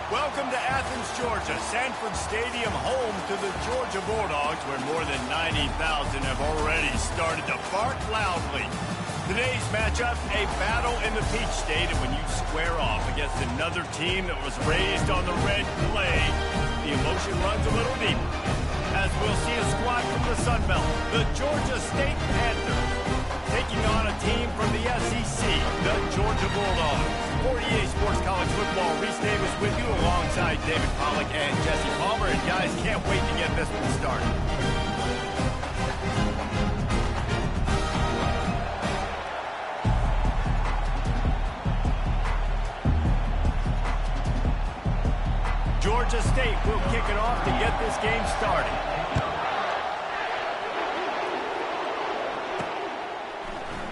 Welcome to Athens, Georgia, Sanford Stadium, home to the Georgia Bulldogs, where more than 90,000 have already started to bark loudly. Today's matchup, a battle in the Peach State, and when you square off against another team that was raised on the red clay, the emotion runs a little deeper. As we'll see a squad from the Sun Belt, the Georgia State Panthers, taking on a team from the SEC, the Georgia Bulldogs. 48 Sports College Football, Reese Davis with you alongside David Pollack and Jesse Palmer. And guys, can't wait to get this one started. Georgia State will kick it off to get this game started.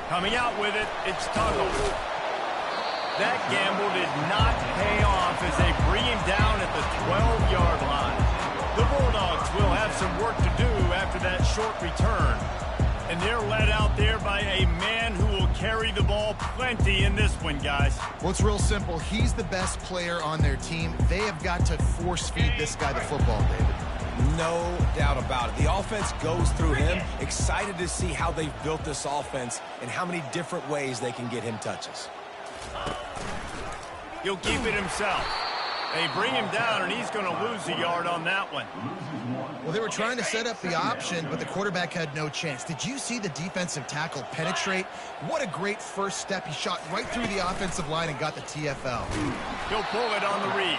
Coming out with it, it's Tuggle. That gamble did not pay off as they bring him down at the 12-yard line. The Bulldogs will have some work to do after that short return. And they're led out there by a man who will carry the ball plenty in this one, guys. Well, it's real simple. He's the best player on their team. They have got to force-feed this guy the football, David. No doubt about it. The offense goes through him. Excited to see how they've built this offense and how many different ways they can get him touches. He'll keep it himself. They bring him down, and he's going to lose a yard on that one. Well, they were trying to set up the option, but the quarterback had no chance. Did you see the defensive tackle penetrate? What a great first step. He shot right through the offensive line and got the TFL. He'll pull it on the read.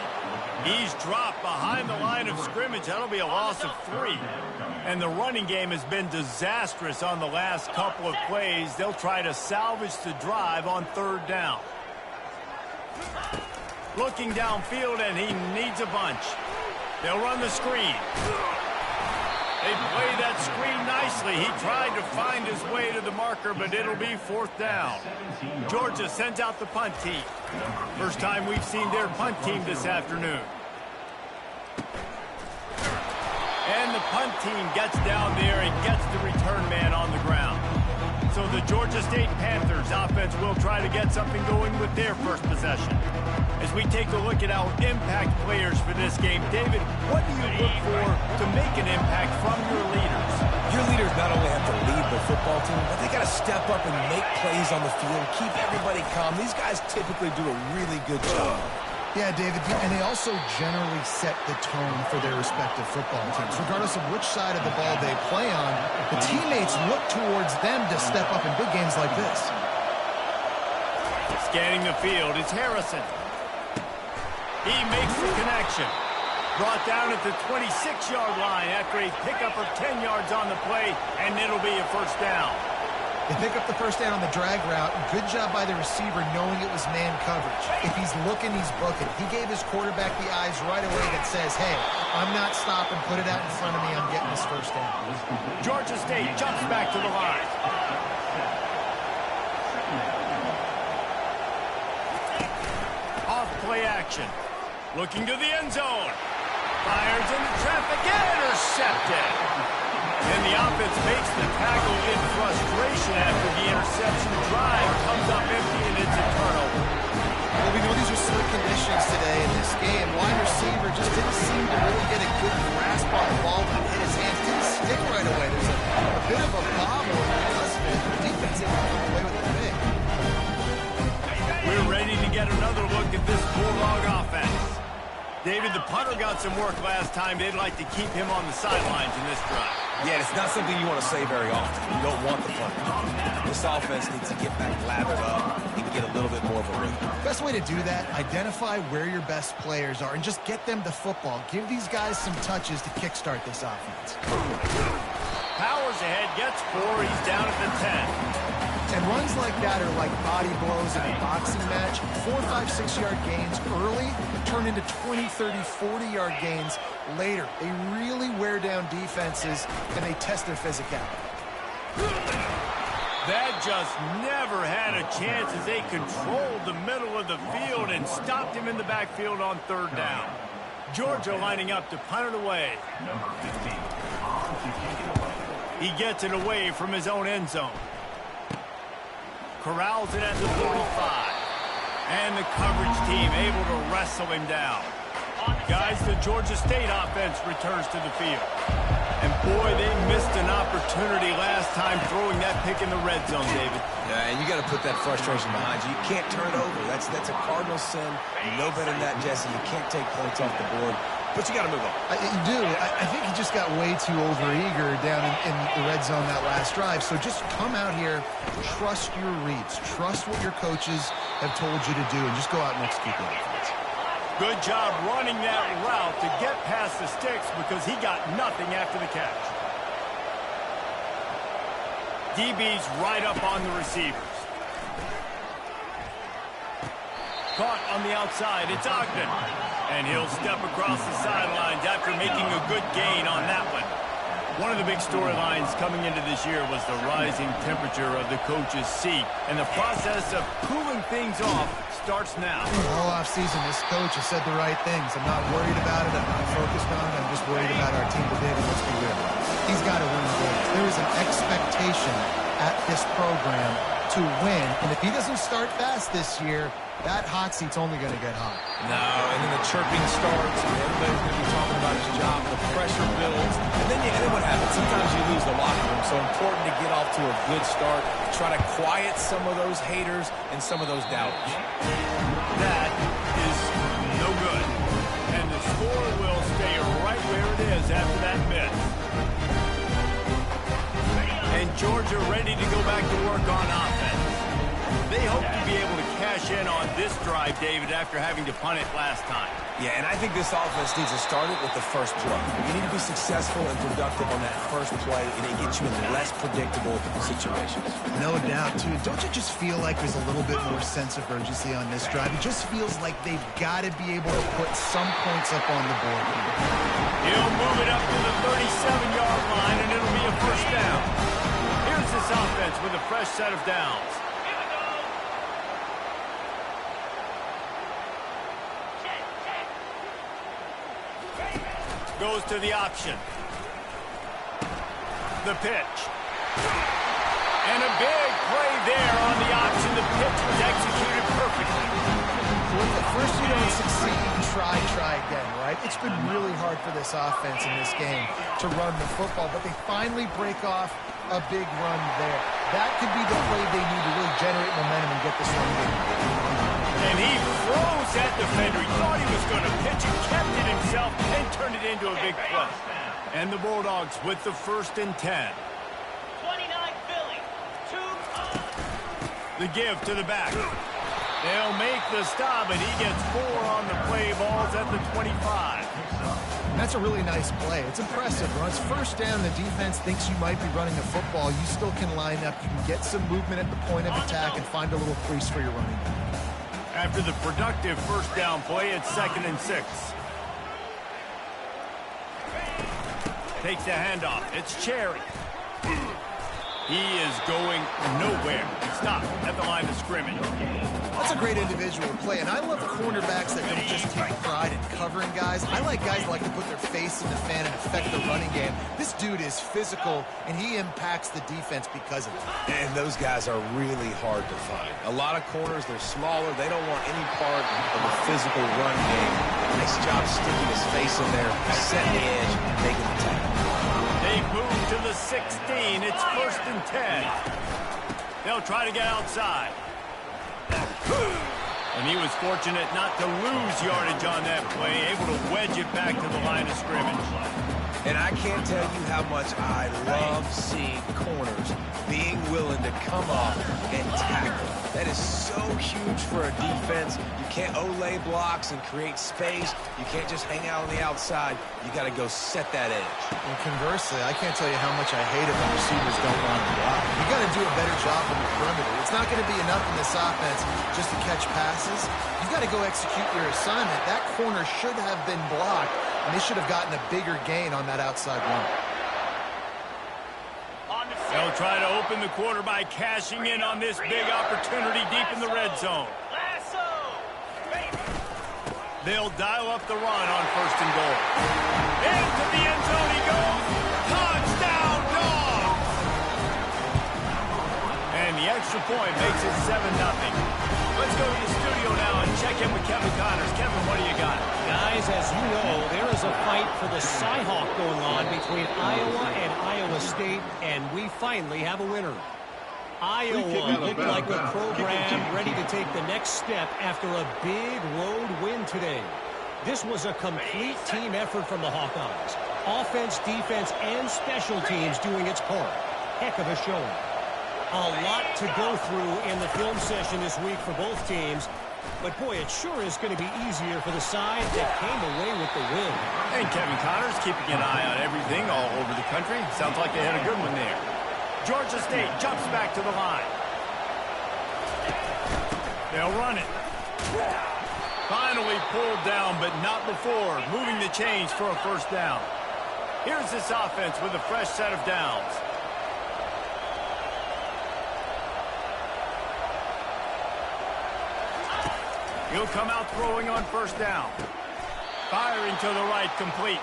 He's dropped behind the line of scrimmage. That'll be a loss of 3. And the running game has been disastrous on the last couple of plays. They'll try to salvage the drive on 3rd down. Looking downfield, and he needs a bunch. They'll run the screen. They play that screen nicely. He tried to find his way to the marker, but it'll be 4th down. Georgia sends out the punt team. First time we've seen their punt team this afternoon. And the punt team gets down there and gets the return man on the ground. So the Georgia State Panthers offense will try to get something going with their first possession. As we take a look at our impact players for this game, David, what do you look for to make an impact from your leaders? Your leaders not only have to lead the football team, but they got to step up and make plays on the field, keep everybody calm. These guys typically do a really good job. Yeah, David, and they also generally set the tone for their respective football teams. Regardless of which side of the ball they play on, the teammates look towards them to step up in big games like this. Scanning the field, it's Harrison. He makes the connection. Brought down at the 26-yard line after a pickup of 10 yards on the play, and it'll be a 1st down. They pick up the 1st down on the drag route. Good job by the receiver knowing it was man coverage. If he's looking, he's booking. He gave his quarterback the eyes right away that says, hey, I'm not stopping. Put it out in front of me. I'm getting this 1st down. Georgia State jumps back to the line. Off play action. Looking to the end zone. Fires into traffic. Intercepted. And the offense makes the tackle in frustration after the interception. Drive comes up empty, and it's a turnover. Well, we know these are slick conditions today in this game. Wide receiver just didn't seem to really get a good grasp on the ball when it hit his hands. Didn't stick right away. There's a bit of a bobble because of it. The defense able to come away with it big. We're ready to get another look at this Bulldog offense. David, the punter got some work last time. They'd like to keep him on the sidelines in this drive. Yeah, it's not something you want to say very often. You don't want the punter. This offense needs to get back lathered up and get a little bit more of a rhythm. Best way to do that, identify where your best players are and just get them the football. Give these guys some touches to kickstart this offense. Powers ahead, gets 4. He's down at the 10. And runs like that are like body blows in a boxing match. 4, 5, 6-yard gains early turn into 20, 30, 40-yard gains later. They really wear down defenses, and they test their physicality. That just never had a chance as they controlled the middle of the field and stopped him in the backfield on 3rd down. Georgia lining up to punt it away. He gets it away from his own end zone. Corrals it at the 45. And the coverage team able to wrestle him down. Guys, the Georgia State offense returns to the field. And boy, they missed an opportunity last time throwing that pick in the red zone, David. Yeah, and you got to put that frustration behind you. You can't turn it over. That's a cardinal sin. You know better than that, Jesse. You can't take points off the board. But you got to move on. You do. I think he just got way too overeager down in the red zone that last drive. So just come out here, trust your reads, trust what your coaches have told you to do, and just go out and execute the offense. Good job running that route to get past the sticks because he got nothing after the catch. DB's right up on the receivers. Caught on the outside. It's Ogden. And he'll step across the sidelines after making a good gain on that one. One of the big storylines coming into this year was the rising temperature of the coach's seat. And the process of cooling things off starts now. All offseason, this coach has said the right things. I'm not worried about it. I'm not focused on it. I'm just worried about our team today and let's be real. He's got to win games. There is an expectation at this program to win. And if he doesn't start fast this year, that hot seat's only going to get hot. No, and then the chirping starts, and everybody's going to be talking about his job, the pressure builds, and then what happens? Sometimes you lose the locker room, so important to get off to a good start, try to quiet some of those haters and some of those doubters. That is no good. And the score will stay right where it is after that miss. And Georgia ready to go back to work on offense. They hope to be able to cash in on this drive, David, after having to punt it last time. Yeah, and I think this offense needs to start it with the first play. You need to be successful and productive on that first play, and it gets you in less predictable situations. No doubt, too. Don't you just feel like there's a little bit more sense of urgency on this drive? It just feels like they've got to be able to put some points up on the board here. He'll move it up to the 37-yard line, and it'll be a first down. Here's this offense with a fresh set of downs. Goes to the option. The pitch. And a big play there on the option. The pitch was executed perfectly. So if at first you don't succeed, try again, right? It's been really hard for this offense in this game to run the football, but they finally break off a big run there. That could be the play they need to really generate momentum and get this run game. And he froze that defender. He thought he was going to pitch it, kept it himself, and turned it into a big play. And the Bulldogs with the 1st and 10. 29 Philly. 2. The give to the back. They'll make the stop, and he gets 4 on the play. Balls at the 25. That's a really nice play. It's impressive. When it's first down, the defense thinks you might be running the football. You still can line up. You can get some movement at the point of attack and find a little crease for your running back. After the productive first down play, it's 2nd and 6. Takes the handoff. It's Cherry. He is going nowhere. Stop at the line of scrimmage. That's a great individual play, and I love cornerbacks that don't just take pride in covering guys. I like guys that like to put their face in the fan and affect the running game. This dude is physical, and he impacts the defense because of it. And those guys are really hard to find. A lot of corners, they're smaller. They don't want any part of the physical run game. Nice job sticking his face in there, setting the edge, making the tackle. They move to the 16. It's 1st and 10. They'll try to get outside. And he was fortunate not to lose yardage on that play, able to wedge it back to the line of scrimmage. And I can't tell you how much I love seeing corners being willing to come up and tackle. That is so huge for a defense. You can't olay blocks and create space. You can't just hang out on the outside. You got to go set that edge. And conversely, I can't tell you how much I hate it when receivers don't want to block. You got to do a better job on the perimeter. It's not going to be enough in this offense just to catch passes. You got to go execute your assignment. That corner should have been blocked, and they should have gotten a bigger gain on that outside run. They'll try to open the quarter by cashing in on this big opportunity deep in the red zone. They'll dial up the run on 1st and goal. Into the end zone he goes. Touchdown, Dogs! And the extra point makes it 7-0. Let's go to the studio now and check in with Kevin Connors. Kevin, what do you got? Guys, as you know, for the Cy-Hawk going on between Iowa and Iowa State, and we finally have a winner. Iowa looked like a program ready to take the next step after a big road win today. This was a complete team effort from the Hawkeyes. Offense, defense, and special teams doing its part. Heck of a showing. A lot to go through in the film session this week for both teams. But, boy, it sure is going to be easier for the side that came away with the win. And Kevin Connors keeping an eye on everything all over the country. Sounds like they had a good one there. Georgia State jumps back to the line. They'll run it. Finally pulled down, but not before. Moving the chains for a first down. Here's this offense with a fresh set of downs. He'll come out throwing on first down. Firing to the right, complete.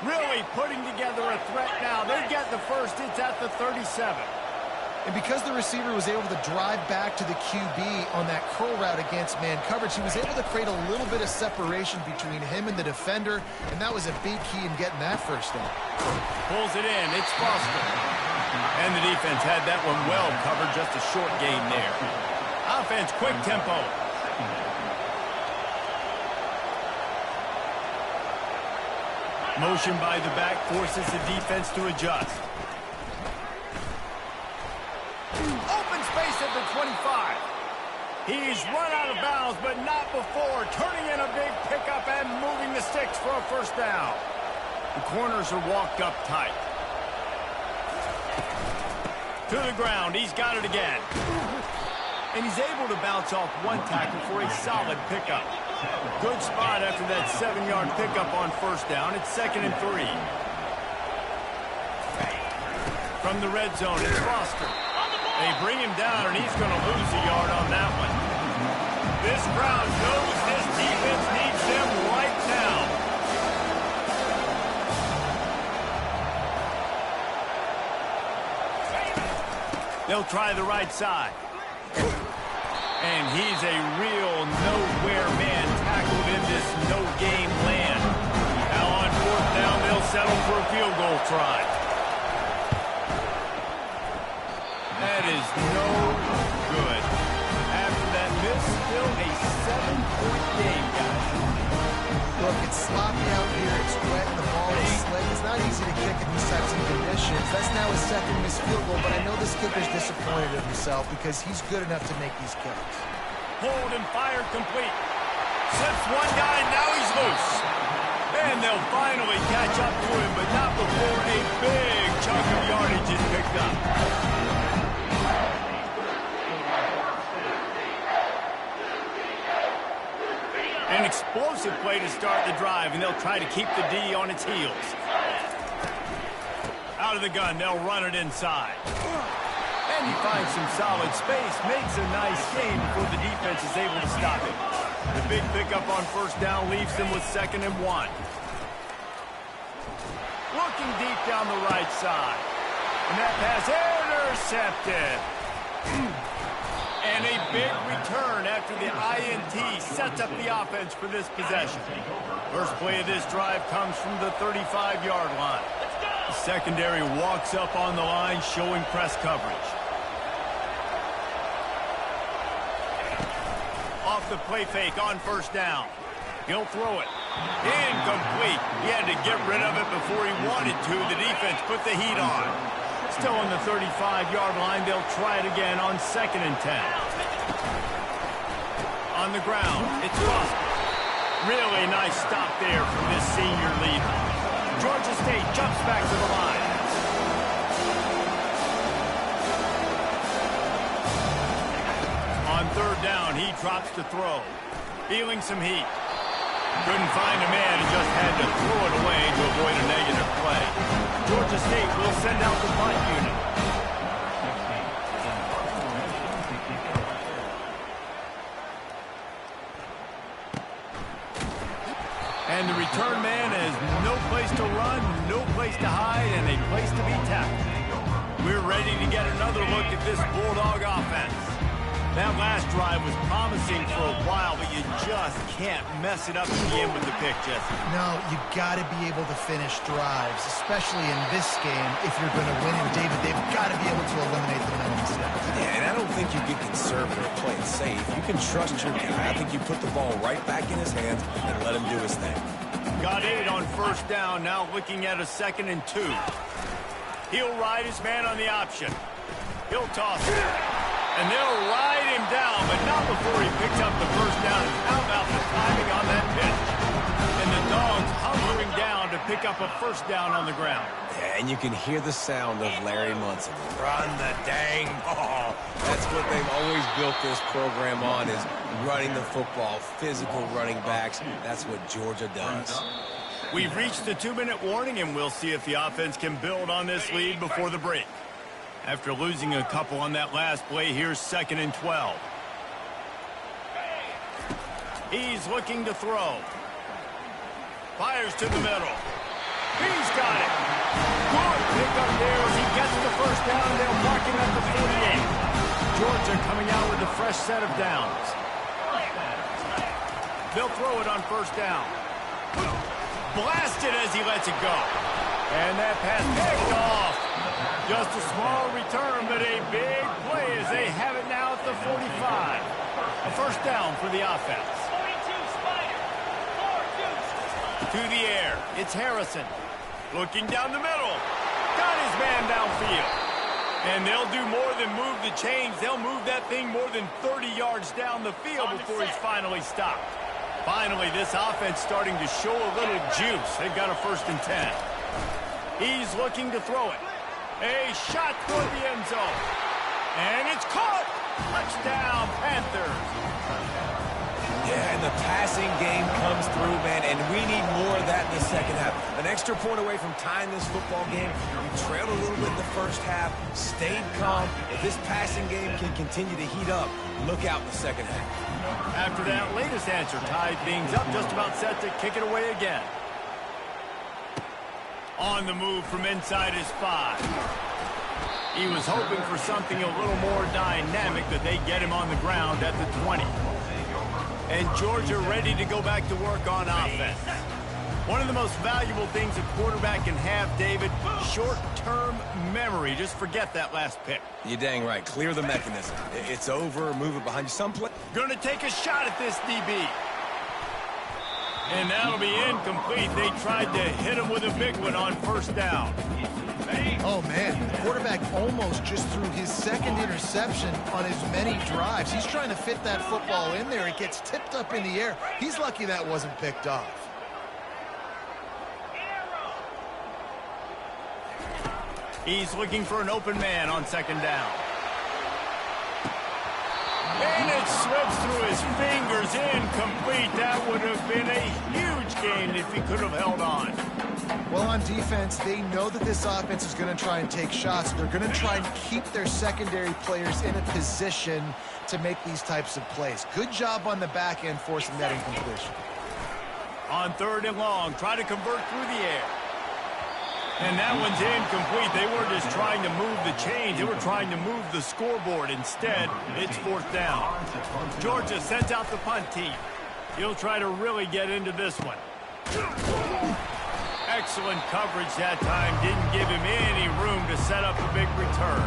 Really putting together a threat now. They get the first. It's at the 37. And because the receiver was able to drive back to the QB on that curl route against man coverage, he was able to create a little bit of separation between him and the defender, and that was a big key in getting that first down. Pulls it in. It's Foster. And the defense had that one well covered. Just a short gain there. Offense, quick tempo. Motion by the back forces the defense to adjust. Open space at the 25. He's run out of bounds, but not before. Turning in a big pickup and moving the sticks for a first down. The corners are walked up tight. To the ground. He's got it again. And he's able to bounce off one tackle for a solid pickup. Good spot after that 7-yard pickup on first down. It's 2nd and 3. From the red zone, it's Foster. They bring him down, and he's going to lose a yard on that one. This crowd knows this defense needs them right now. They'll try the right side. And he's a real nowhere man tackled in this no-game land. Now on fourth down, they'll settle for a field goal try. That is no good. After that miss, still a 7-point game, guys. Look, it's sloppy out here. It's wet. The ball is slick. It's not easy to kick in these types of conditions. That's now his second missed field goal, but I know this kicker's disappointed in himself because he's good enough to make these kicks. Hold and fire complete. Slips one guy, now he's loose. And they'll finally catch up to him, but not before a big chunk of yardage is picked up. An explosive play to start the drive, and they'll try to keep the D on its heels. Out of the gun, they'll run it inside. And he finds some solid space, makes a nice gain before the defense is able to stop him. The big pickup on first down leaves them with 2nd and 1. Looking deep down the right side. And that pass intercepted. And a big return after the INT sets up the offense for this possession. First play of this drive comes from the 35-yard line. The secondary walks up on the line, showing press coverage. Off the play fake on first down. He'll throw it. Incomplete. He had to get rid of it before he wanted to. The defense put the heat on. Still on the 35-yard line. They'll try it again on 2nd and 10. On the ground, it's Foster. Really nice stop there from this senior leader. Georgia State jumps back to the line. On third down, he drops to throw. Feeling some heat. Couldn't find a man and just had to throw it away to avoid a negative play. Georgia State will send out the punt unit. And the return man has no place to run, no place to hide, and a place to be tackled. We're ready to get another look at this Bulldog offense. That last drive was promising for a while, but you just can't mess it up at the end with the pick, Jesse. No, you got to be able to finish drives, especially in this game if you're going to win. And David, they've got to be able to eliminate the mental mistakes. Yeah, and I don't think you get conservative, play it safe. You can trust your guy. I think you put the ball right back in his hands and let him do his thing. Got 8 on first down, now looking at a 2nd and 2. He'll ride his man on the option. He'll toss it. And they'll ride him down, but not before he picks up the first down. How about the timing on that pitch? And the Dogs hunkering down to pick up a first down on the ground. Yeah, and you can hear the sound of Larry Munson. Run the dang ball. That's what they've always built this program on, is running the football, physical running backs. That's what Georgia does. We've reached the 2-minute warning, and we'll see if the offense can build on this lead before the break. After losing a couple on that last play, here's 2nd and 12. He's looking to throw. Fires to the middle. He's got it. Good pick up there as he gets the first down. They'll mark him at the 48. Georgia coming out with a fresh set of downs. They'll throw it on first down. Blasted as he lets it go. And that pass picked off. Just a small return, but a big play as they have it now at the 45. A first down for the offense. 42 Spider. 4 deuce. To the air, it's Harrison. Looking down the middle. Got his man downfield. And they'll do more than move the chains. They'll move that thing more than 30 yards down the field before he's finally stopped. Finally, this offense starting to show a little juice. They've got a 1st and 10. He's looking to throw it. A shot toward the end zone. And it's caught. Touchdown, Panthers. Yeah, and the passing game comes through, man, and we need more of that in the second half. An extra point away from tying this football game. We trailed a little bit in the first half, stayed calm. If this passing game can continue to heat up, look out in the second half. After that latest answer, tied things up, just about set to kick it away again. On the move from inside his 5. He was hoping for something a little more dynamic, but they get him on the ground at the 20. And Georgia ready to go back to work on offense. One of the most valuable things a quarterback can have, David, short-term memory. Just forget that last pick. You're dang right. Clear the mechanism. It's over. Move it behind you. Someplace. Going to take a shot at this DB. And that'll be incomplete. They tried to hit him with a big one on first down. Oh, man, the quarterback almost just threw his 2nd interception on as many drives. He's trying to fit that football in there. It gets tipped up in the air. He's lucky that wasn't picked off. He's looking for an open man on 2nd down. And it slips through his fingers, incomplete. That would have been a huge gain if he could have held on. Well, on defense, they know that this offense is going to try and take shots. They're going to try and keep their secondary players in a position to make these types of plays. Good job on the back end forcing that incompletion. On 3rd and long, try to convert through the air. And that one's incomplete. They weren't just trying to move the chains. They were trying to move the scoreboard. Instead, it's 4th down. Georgia sends out the punt team. He'll try to really get into this one. Excellent coverage that time. Didn't give him any room to set up a big return.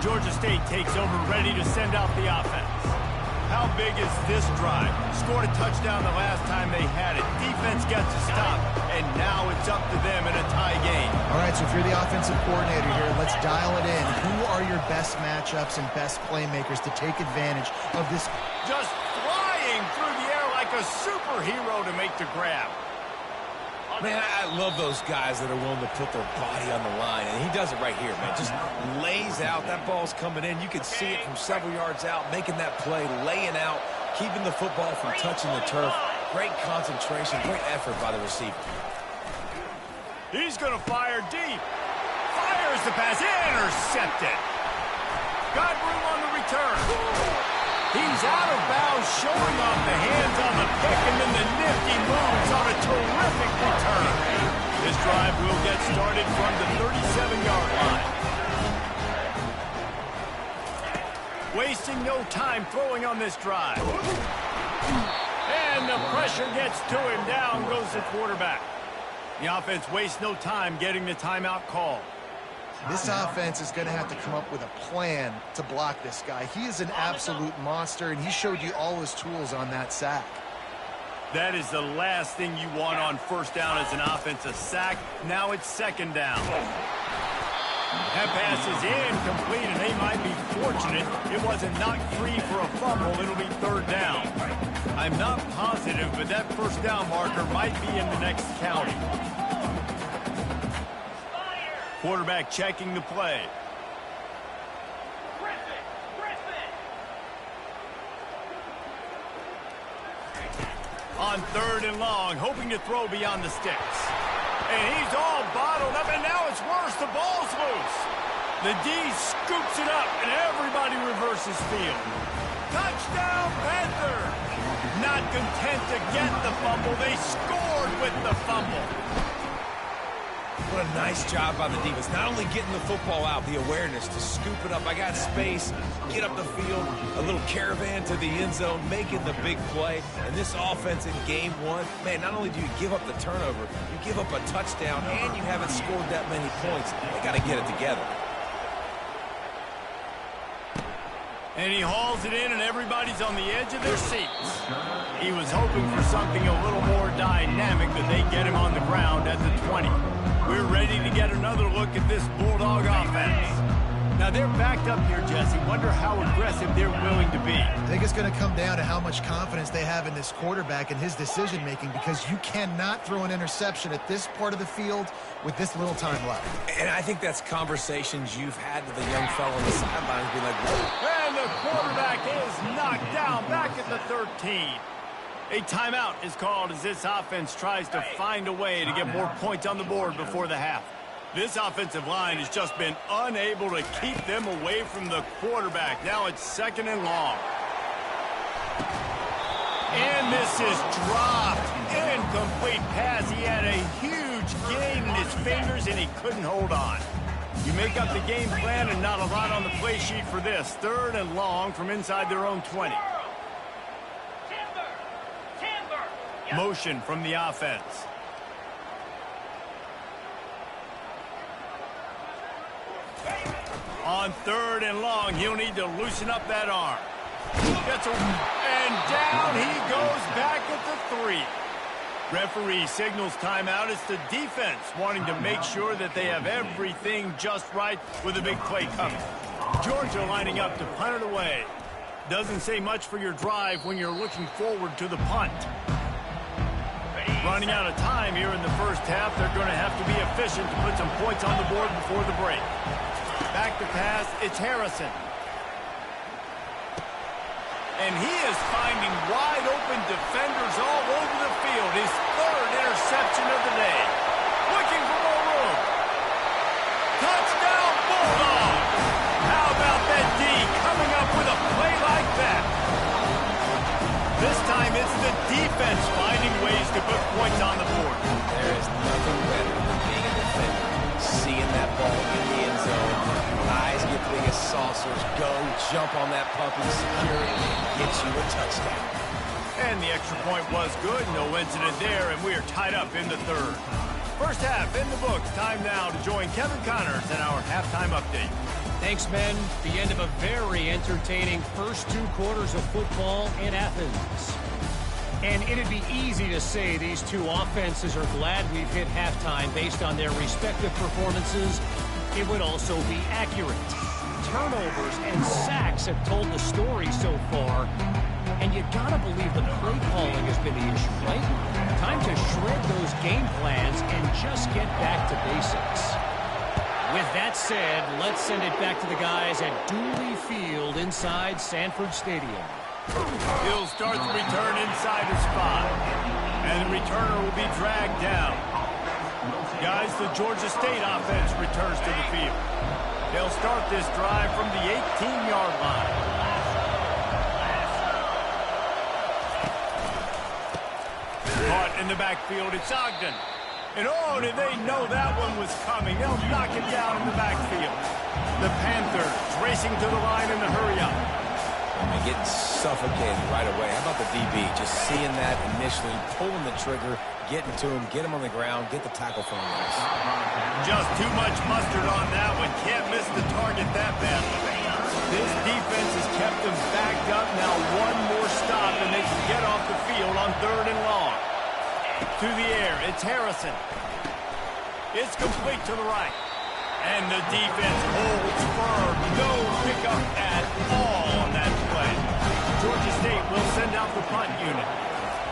Georgia State takes over, ready to send out the offense. How big is this drive? Scored a touchdown the last time they had it. Defense gets a stop, and now it's up to them in a tie game. All right, so if you're the offensive coordinator here, let's dial it in. Who are your best matchups and best playmakers to take advantage of this? Just flying through the air like a superhero to make the grab. Man, I love those guys that are willing to put their body on the line, and he does it right here, man. Just lays out. That ball's coming in. You can see it from several yards out, making that play, laying out, keeping the football from touching the turf. Great concentration, great effort by the receiver. He's going to fire deep. Fires the pass. Intercepted. Got room on the return. He's out of bounds, showing off the hands on the pick, and then the nifty moves on a terrific return. This drive will get started from the 37-yard line. wasting no time throwing on this drive. And the pressure gets to him. Down goes the quarterback. The offense wastes no time getting the timeout call. This offense is going to have to come up with a plan to block this guy. He is an absolute monster, and he showed you all his tools on that sack. That is the last thing you want on first down as an offense, a sack. Now it's second down. That pass is incomplete, and they might be fortunate it wasn't knocked free for a fumble. It'll be third down. I'm not positive, but that first down marker might be in the next county. Quarterback checking the play. On third and long, hoping to throw beyond the sticks. And he's all bottled up, and now it's worse. The ball's loose. The D scoops it up, and everybody reverses field. Touchdown, Panther! Not content to get the fumble, they scored with the fumble. What a nice job by the defense. Not only getting the football out, the awareness to scoop it up. I got space, get up the field, a little caravan to the end zone, making the big play. And this offense in game one, man, not only do you give up the turnover, you give up a touchdown, and you haven't scored that many points. They got to get it together. And he hauls it in, and everybody's on the edge of their seats. He was hoping for something a little more dynamic, but they get him on the ground at the 20. We're ready to get another look at this Bulldog offense. Now, they're backed up here, Jesse. Wonder how aggressive they're willing to be. I think it's going to come down to how much confidence they have in this quarterback and his decision-making, because you cannot throw an interception at this part of the field with this little time left. And I think that's conversations you've had with the young fellow on the sidelines, being like, whoa. And the quarterback is knocked down back at the 13. A timeout is called as this offense tries to find a way to get more points on the board before the half. This offensive line has just been unable to keep them away from the quarterback. Now it's second and long. And this is dropped. Incomplete pass. He had a huge gain in his fingers, and he couldn't hold on. You make up the game plan, and not a lot on the play sheet for this. Third and long from inside their own 20. Motion from the offense. On third and long, he'll need to loosen up that arm. And down he goes back at the 3. Referee signals timeout. It's the defense wanting to make sure that they have everything just right with a big play coming. Georgia lining up to punt it away. Doesn't say much for your drive when you're looking forward to the punt. Running out of time here in the first half. They're going to have to be efficient to put some points on the board before the break. Back to pass. It's Harrison. And he is finding wide open defenders all over the field. His third interception of the day. Looking for more room. Touchdown, Bulldogs! How about that D coming up with a play like that? This time it's the defense finding ways to put points on the board. There is nothing better than being a defender. Seeing that ball in the end zone. Eyes get big as saucers. Go, jump on that puppy, secure it, and get you a touchdown. And the extra point was good. No incident there, and we are tied up in the third. First half in the books. Time now to join Kevin Connors in our halftime update. Thanks, men. The end of a very entertaining first 2 quarters of football in Athens. And it'd be easy to say these two offenses are glad we've hit halftime based on their respective performances. It would also be accurate. Turnovers and sacks have told the story so far. And you gotta believe the play calling has been the issue, right? Time to shred those game plans and just get back to basics. With that said, let's send it back to the guys at Dooley Field inside Sanford Stadium. He'll start the return inside his 5. And the returner will be dragged down. Guys, the Georgia State offense returns to the field. They'll start this drive from the 18-yard line. Caught in the backfield, it's Ogden. And oh, did they know that one was coming. They'll knock it down in the backfield. The Panthers racing to the line in the hurry-up. And getting suffocated right away. How about the DB? Just seeing that initially, pulling the trigger, getting to him, get him on the ground, get the tackle for him. Just too much mustard on that one. Can't miss the target that badly. This defense has kept them backed up. Now one more stop, and they can get off the field on 3rd and long. To the air, it's Harrison. It's complete to the right. And the defense holds firm. No pickup at all on that play. Georgia State will send out the punt unit.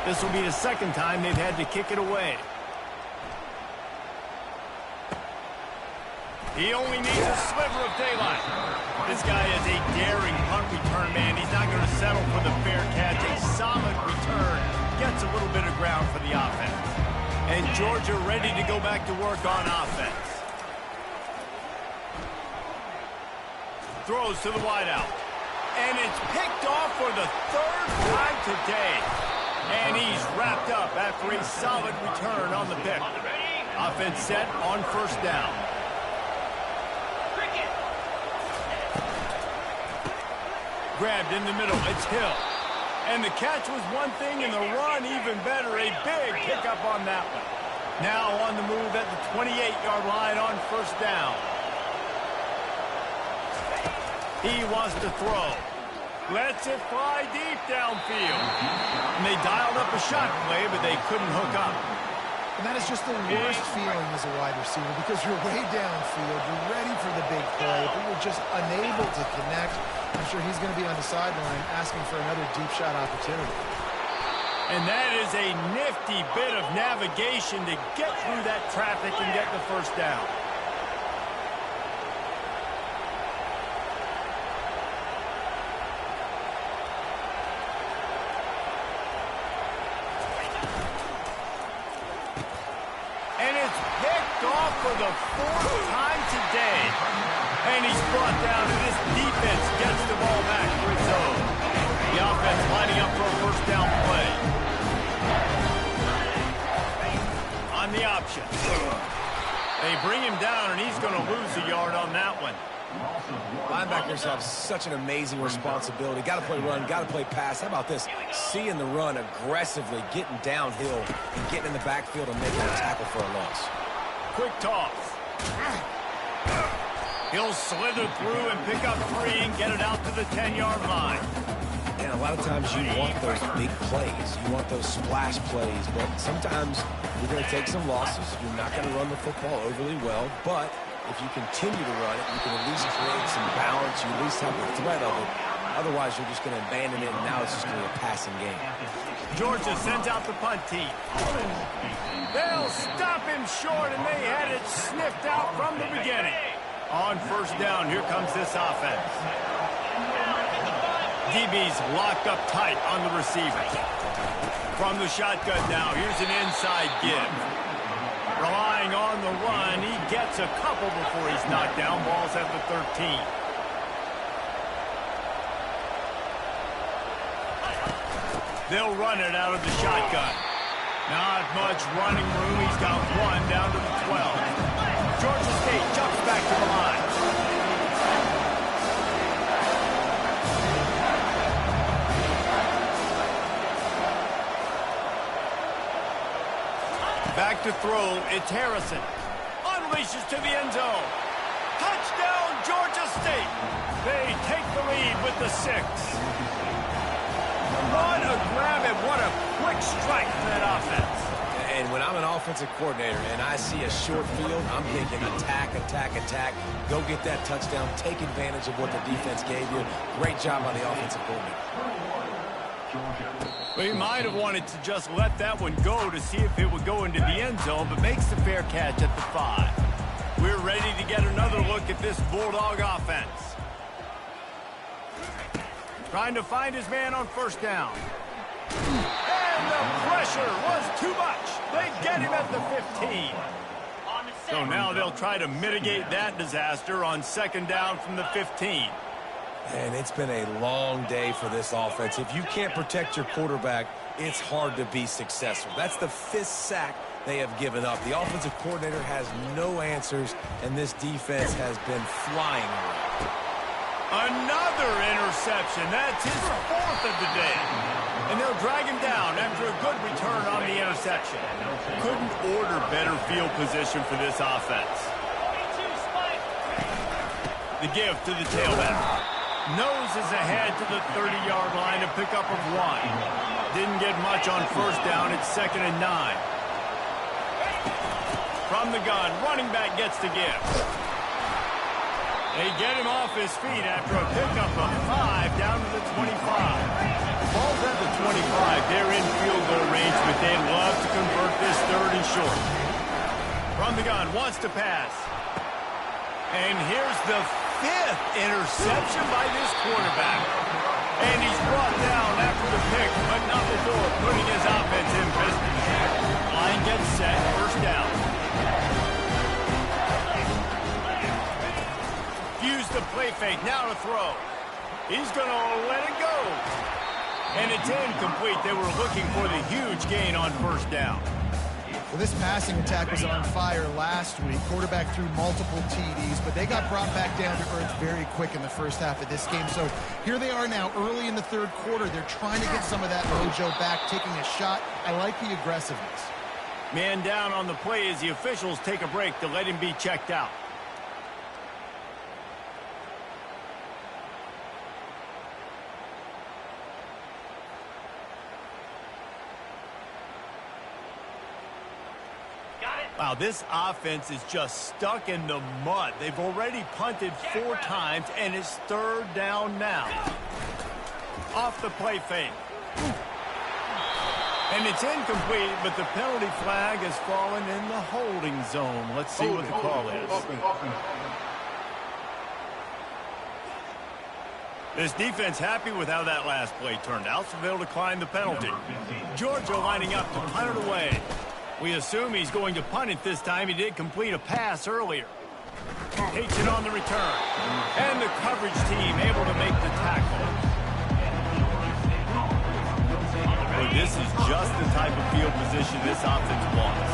This will be the second time they've had to kick it away. He only needs a sliver of daylight. This guy is a daring punt return man. He's not going to settle for the fair catch. A solid return gets a little bit of ground for the offense. And Georgia ready to go back to work on offense. Throws to the wideout. And it's picked off for the 3rd time today. And he's wrapped up after a solid return on the pick. Offense set on 1st down. Grabbed in the middle. It's Hill. And the catch was one thing, and the run even better. A big pickup on that one. Now on the move at the 28-yard line on 1st down. He wants to throw. Lets it fly deep downfield. And they dialed up a shot play, but they couldn't hook up. And that is just the worst feeling as a wide receiver because you're way downfield, you're ready for the big play, but you're just unable to connect. I'm sure he's going to be on the sideline asking for another deep shot opportunity. And that is a nifty bit of navigation to get through that traffic and get the 1st down. For the 4th time today. And he's brought down, and this defense gets the ball back for its own. The offense lining up for a 1st down play. On the option. They bring him down, and he's going to lose a yard on that one. Linebackers have such an amazing responsibility. Got to play run, got to play pass. How about this? Seeing the run aggressively, getting downhill, and getting in the backfield and making a tackle for a loss. Quick toss. He'll slither through and pick up 3 and get it out to the 10-yard line. And a lot of times you want those big plays. You want those splash plays. But sometimes you're going to take some losses. You're not going to run the football overly well. But if you continue to run it, you can at least create some balance. You at least have the threat of it. Otherwise, you're just going to abandon it, and now it's just going to be a passing game. Georgia sends out the punt team. They'll stop him short, and they had it sniffed out from the beginning. On 1st down, here comes this offense. DB's locked up tight on the receivers. From the shotgun now, here's an inside give. Relying on the run, he gets a couple before he's knocked down. Ball's at the 13. They'll run it out of the shotgun. Not much running room. He's got 1 down to the 12. Georgia State jumps back to the line. Back to throw. It's Harrison. Unleashes to the end zone. Touchdown, Georgia State. They take the lead with the 6. What a grab and what a quick strike for that offense. And when I'm an offensive coordinator and I see a short field, I'm thinking attack, attack, attack. Go get that touchdown. Take advantage of what the defense gave you. Great job by the offensive coordinator. Well, he might have wanted to just let that one go to see if it would go into the end zone, but makes the fair catch at the 5. We're ready to get another look at this Bulldog offense. Trying to find his man on 1st down. And the pressure was too much. They get him at the 15. So now they'll try to mitigate that disaster on 2nd down from the 15. And it's been a long day for this offense. If you can't protect your quarterback, it's hard to be successful. That's the 5th sack they have given up. The offensive coordinator has no answers, and this defense has been flying around. Another interception. That's his 4th of the day. And they'll drag him down after a good return on the interception. Couldn't order better field position for this offense. The give to the tailback. Noses ahead to the 30-yard line to pick up of 1. Didn't get much on first down. It's 2nd and 9. From the gun, running back gets the give. They get him off his feet after a pickup of 5 down to the 25. Ball's at the 25. They're in field goal range, but they'd love to convert this 3rd and short. From the gun, wants to pass. And here's the 5th interception by this quarterback. And he's brought down after the pick, but not before putting his offense in business. Line gets set, 1st down. Use the play fake, now to throw. He's going to let it go. And it's incomplete. They were looking for the huge gain on 1st down. Well, this passing attack was on fire last week. Quarterback threw multiple TDs, but they got brought back down to earth very quick in the first half of this game. So here they are now, early in the 3rd quarter. They're trying to get some of that mojo back, taking a shot. I like the aggressiveness. Man down on the play as the officials take a break to let him be checked out. Wow, this offense is just stuck in the mud. They've already punted 4 times, and it's 3rd down now. Off the play fake. And it's incomplete, but the penalty flag has fallen in the holding zone. Let's see what the call is. This defense happy with how that last play turned out, so they'll decline the penalty. Georgia lining up to punt it away. We assume he's going to punt it this time. He did complete a pass earlier. Takes it on the return. And the coverage team able to make the tackle. Well, this is just the type of field position this offense wants.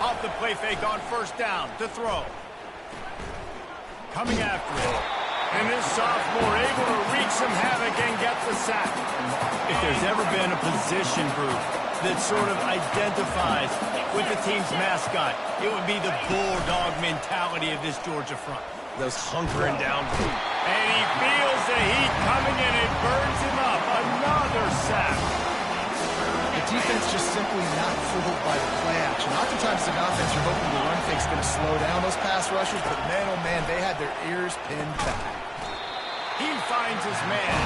Off the play fake on 1st down to throw. Coming after it. And this sophomore able to wreak some havoc and get the sack. If there's ever been a position group that sort of identifies with the team's mascot, it would be the bulldog mentality of this Georgia front. Those hunkering down. And he feels the heat coming and it burns him up. Another sack. The defense just simply not fooled by the play action. Oftentimes an offense, you're hoping the run fake's going to slow down those pass rushers, but man, oh man, they had their ears pinned back. He finds his man.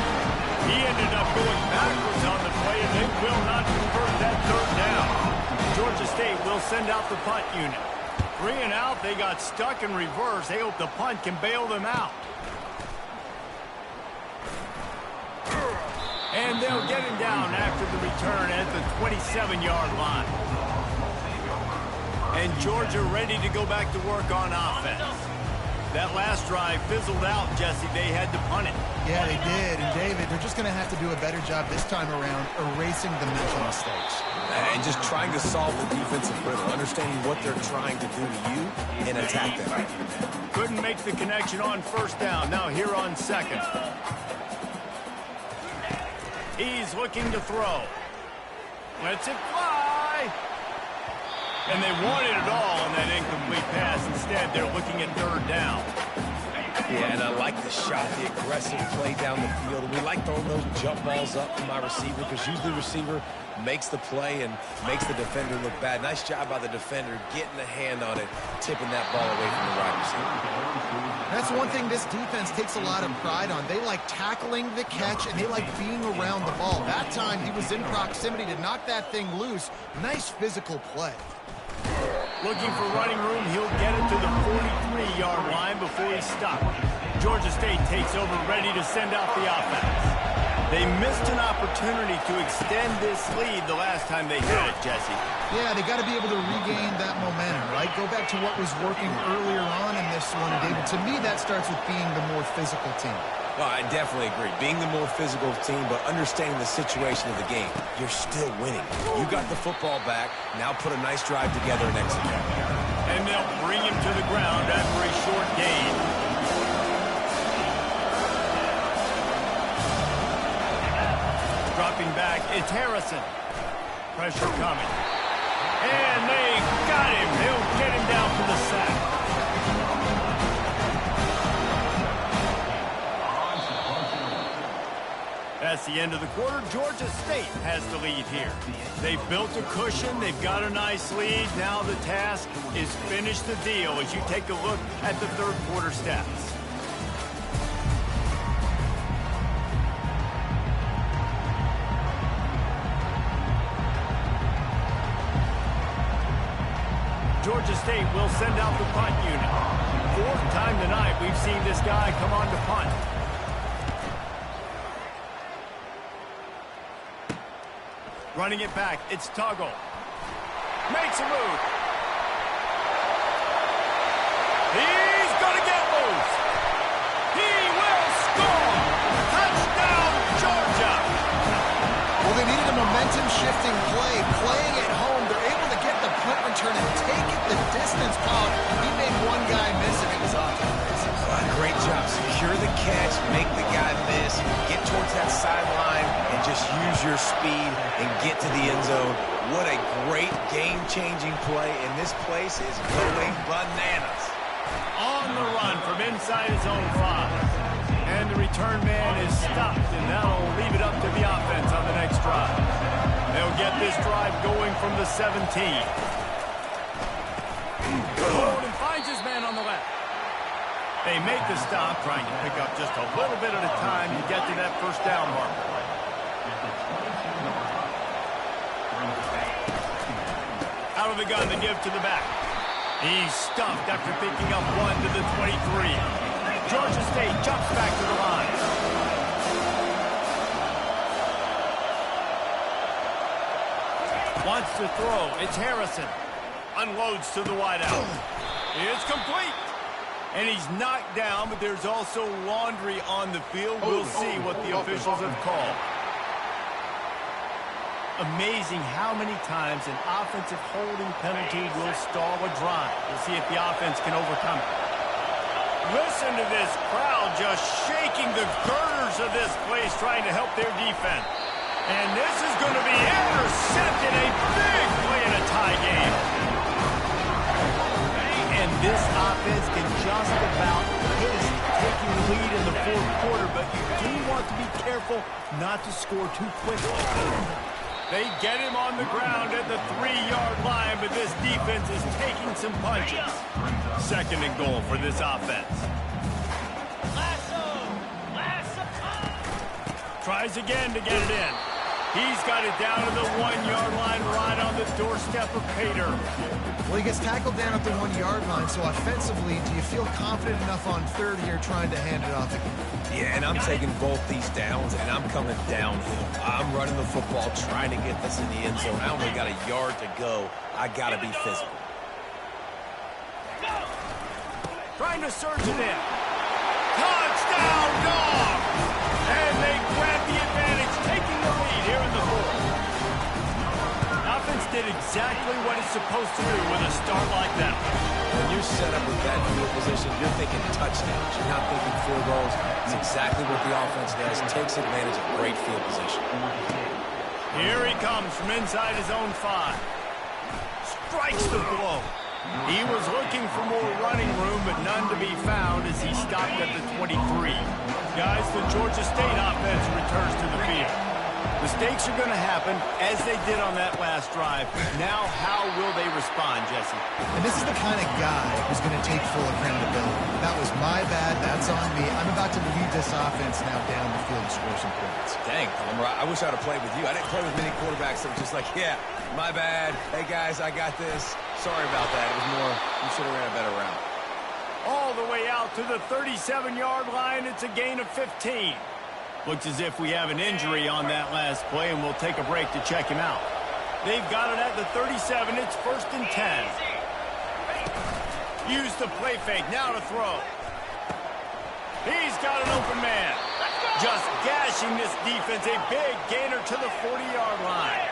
He ended up going backwards on the play, and they will not convert that 3rd down. Georgia State will send out the punt unit. 3 and out, they got stuck in reverse. They hope the punt can bail them out. And they'll get him down after the return at the 27-yard line. And Georgia ready to go back to work on offense. That last drive fizzled out, Jesse. They had to punt it. Yeah, they did. And, David, they're just going to have to do a better job this time around erasing the mental mistakes. And just trying to solve the defensive riddle, understanding what they're trying to do to you and attack them. Couldn't make the connection on 1st down. Now here on 2nd. He's looking to throw. Lets it fly. And they wanted it all on that incomplete pass. Instead, they're looking at 3rd down. Yeah, and I like the shot, the aggressive play down the field. We like throwing those jump balls up to my receiver because usually the receiver makes the play and makes the defender look bad. Nice job by the defender getting a hand on it, tipping that ball away from the wide receiver. That's one thing this defense takes a lot of pride on. They like tackling the catch, and they like being around the ball. That time, he was in proximity to knock that thing loose. Nice physical play. Looking for running room, he'll get it to the 43-yard line before he's stopped. Georgia State takes over, ready to send out the offense. They missed an opportunity to extend this lead the last time they had it, Jesse. Yeah, they got to be able to regain that momentum, right? Go back to what was working earlier on in this one, David. To me, that starts with being the more physical team. Well, I definitely agree. Being the more physical team, but understanding the situation of the game. You're still winning. You got the football back. Now put a nice drive together and execute. And they'll bring him to the ground after a short gain. Dropping back, it's Harrison. Pressure coming. And they got him. He'll get him down for the sack. That's the end of the quarter. Georgia State has the lead here. They've built a cushion. They've got a nice lead. Now the task is finish the deal as you take a look at the third quarter stats. Georgia State will send out the punt unit. Fourth time tonight we've seen this guy come on to punt. Running it back, it's Tuggle. Makes a move. He's going to get loose. He will score. Touchdown, Georgia. Well, they needed a momentum-shifting play. Playing at home, they're able to get the punt return and take it the distance. Paul, he made one guy miss, and it was off to the races. Great job. Secure the catch, make the guy miss, get towards that sideline, and just use your speed and get to the end zone. What a great game-changing play, and this place is going bananas. On the run from inside his own 5. And the return man is stopped, and that'll leave it up to the offense on the next drive. They'll get this drive going from the 17. Holden finds his man on the left. They make the stop, trying to pick up just a little bit at a time to get to that first down marker. Out of the gun, the give to the back. He's stuffed after picking up 1 to the 23. Georgia State jumps back to the line. Wants to throw. It's Harrison. Unloads to the wideout. It's complete. And he's knocked down, but there's also laundry on the field. We'll see what the officials have called. Amazing how many times an offensive holding penalty will stall a drive. We'll see if the offense can overcome it. Listen to this crowd just shaking the girders of this place, trying to help their defense. And this is going to be intercepted. A big play in a tie game. And this offense can just about hit taking the lead in the fourth quarter, but you do want to be careful not to score too quickly. They get him on the ground at the 3-yard line, but this defense is taking some punches. Second and goal for this offense. Tries again to get it in. He's got it down to the 1-yard line, right on the doorstep of Pater. Well, he gets tackled down at the 1-yard line, so offensively, do you feel confident enough on third here trying to hand it off again? Yeah, and I'm taking both these downs, and I'm coming downhill. I'm running the football, trying to get this in the end zone. I only got a yard to go. I got to be physical. Trying to surge it in. Touchdown, dog! And they grab the advantage, taking the lead here in the fourth. Offense did exactly what it's supposed to do with a start like that. When you're set up with that field position, you're thinking touchdowns. You're not thinking field goals. It's exactly what the offense does. Takes advantage of great field position. Here he comes from inside his own 5. Strikes the blow. He was looking for more running room, but none to be found as he stopped at the 23. Guys, the Georgia State offense returns to the field. Mistakes are going to happen, as they did on that last drive. Now, how will they respond, Jesse? And this is the kind of guy who's going to take full accountability. That was my bad. That's on me. I'm about to lead this offense now down the field and score some points. Dang, Palmer, I wish I would have played with you. I didn't play with many quarterbacks that were just like, yeah, my bad. Hey, guys, I got this. Sorry about that. It was more, you should have ran a better route. All the way out to the 37-yard line. It's a gain of 15. Looks as if we have an injury on that last play, and we'll take a break to check him out. They've got it at the 37. It's 1st and 10. Use the play fake. Now to throw. He's got an open man. Just gashing this defense. A big gainer to the 40-yard line.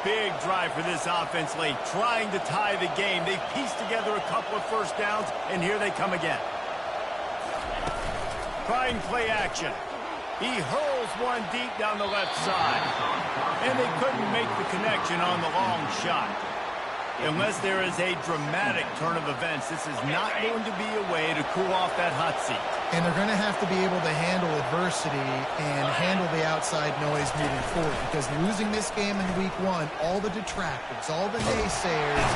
Big drive for this offense late, trying to tie the game. They've pieced together a couple of first downs, and here they come again. Trying play action. He hurls one deep down the left side. And they couldn't make the connection on the long shot. Unless there is a dramatic turn of events, this is not going to be a way to cool off that hot seat. And they're going to have to be able to handle adversity and handle the outside noise moving forward, because losing this game in week 1, all the detractors, all the naysayers.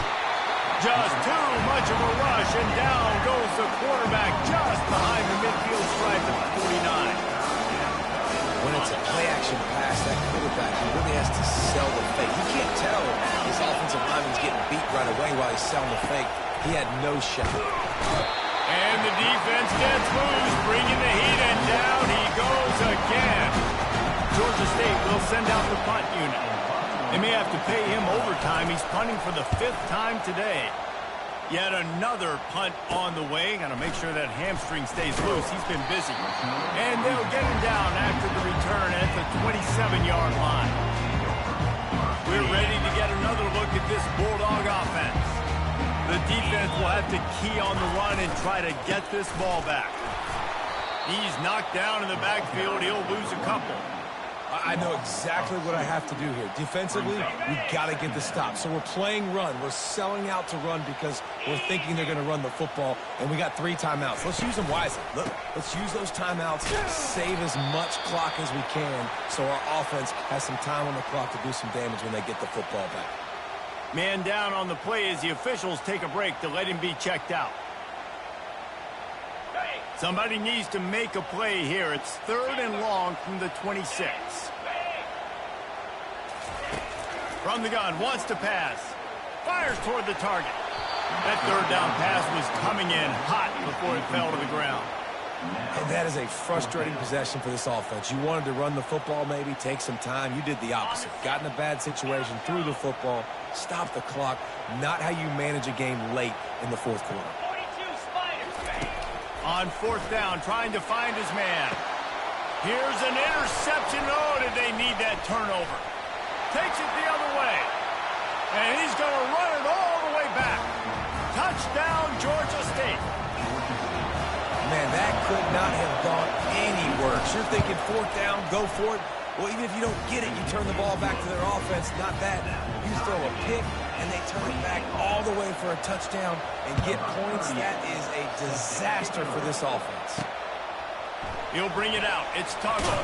Just too much of a rush, and down goes the quarterback just behind the midfield stripe at the 49. When it's a play-action pass, that quarterback, he really has to sell the fake. You can't tell his offensive lineman's getting beat right away while he's selling the fake. He had no shot. And the defense gets loose, bringing the heat, and down he goes again. Georgia State will send out the punt unit. They may have to pay him overtime. He's punting for the 5th time today. Yet another punt on the way. Got to make sure that hamstring stays loose. He's been busy. And they'll get him down after the return at the 27-yard line. We're ready to get another look at this Bulldog offense. The defense will have to key on the run and try to get this ball back. He's knocked down in the backfield. He'll lose a couple. I know exactly what I have to do here. Defensively, we've got to get the stop. So we're playing run. We're selling out to run because we're thinking they're going to run the football, and we got 3 timeouts. Let's use them wisely. Look, let's use those timeouts, save as much clock as we can so our offense has some time on the clock to do some damage when they get the football back. Man down on the play as the officials take a break to let him be checked out. Somebody needs to make a play here. It's 3rd and long from the 26. From the gun, wants to pass. Fires toward the target. That 3rd down pass was coming in hot before it fell to the ground. And that is a frustrating possession for this offense. You wanted to run the football, maybe take some time. You did the opposite. Got in a bad situation, threw the football, stopped the clock. Not how you manage a game late in the 4th quarter. On 4th down, trying to find his man. Here's an interception. Oh, did they need that turnover? Takes it the other way. And he's going to run it all the way back. Touchdown, Georgia State. Man, that could not have gone any worse. You're thinking 4th down, go for it. Well, even if you don't get it, you turn the ball back to their offense. Not that. You throw a pick, and they turn it back all the way for a touchdown and get points. That is a disaster for this offense. He'll bring it out. It's Tuggle.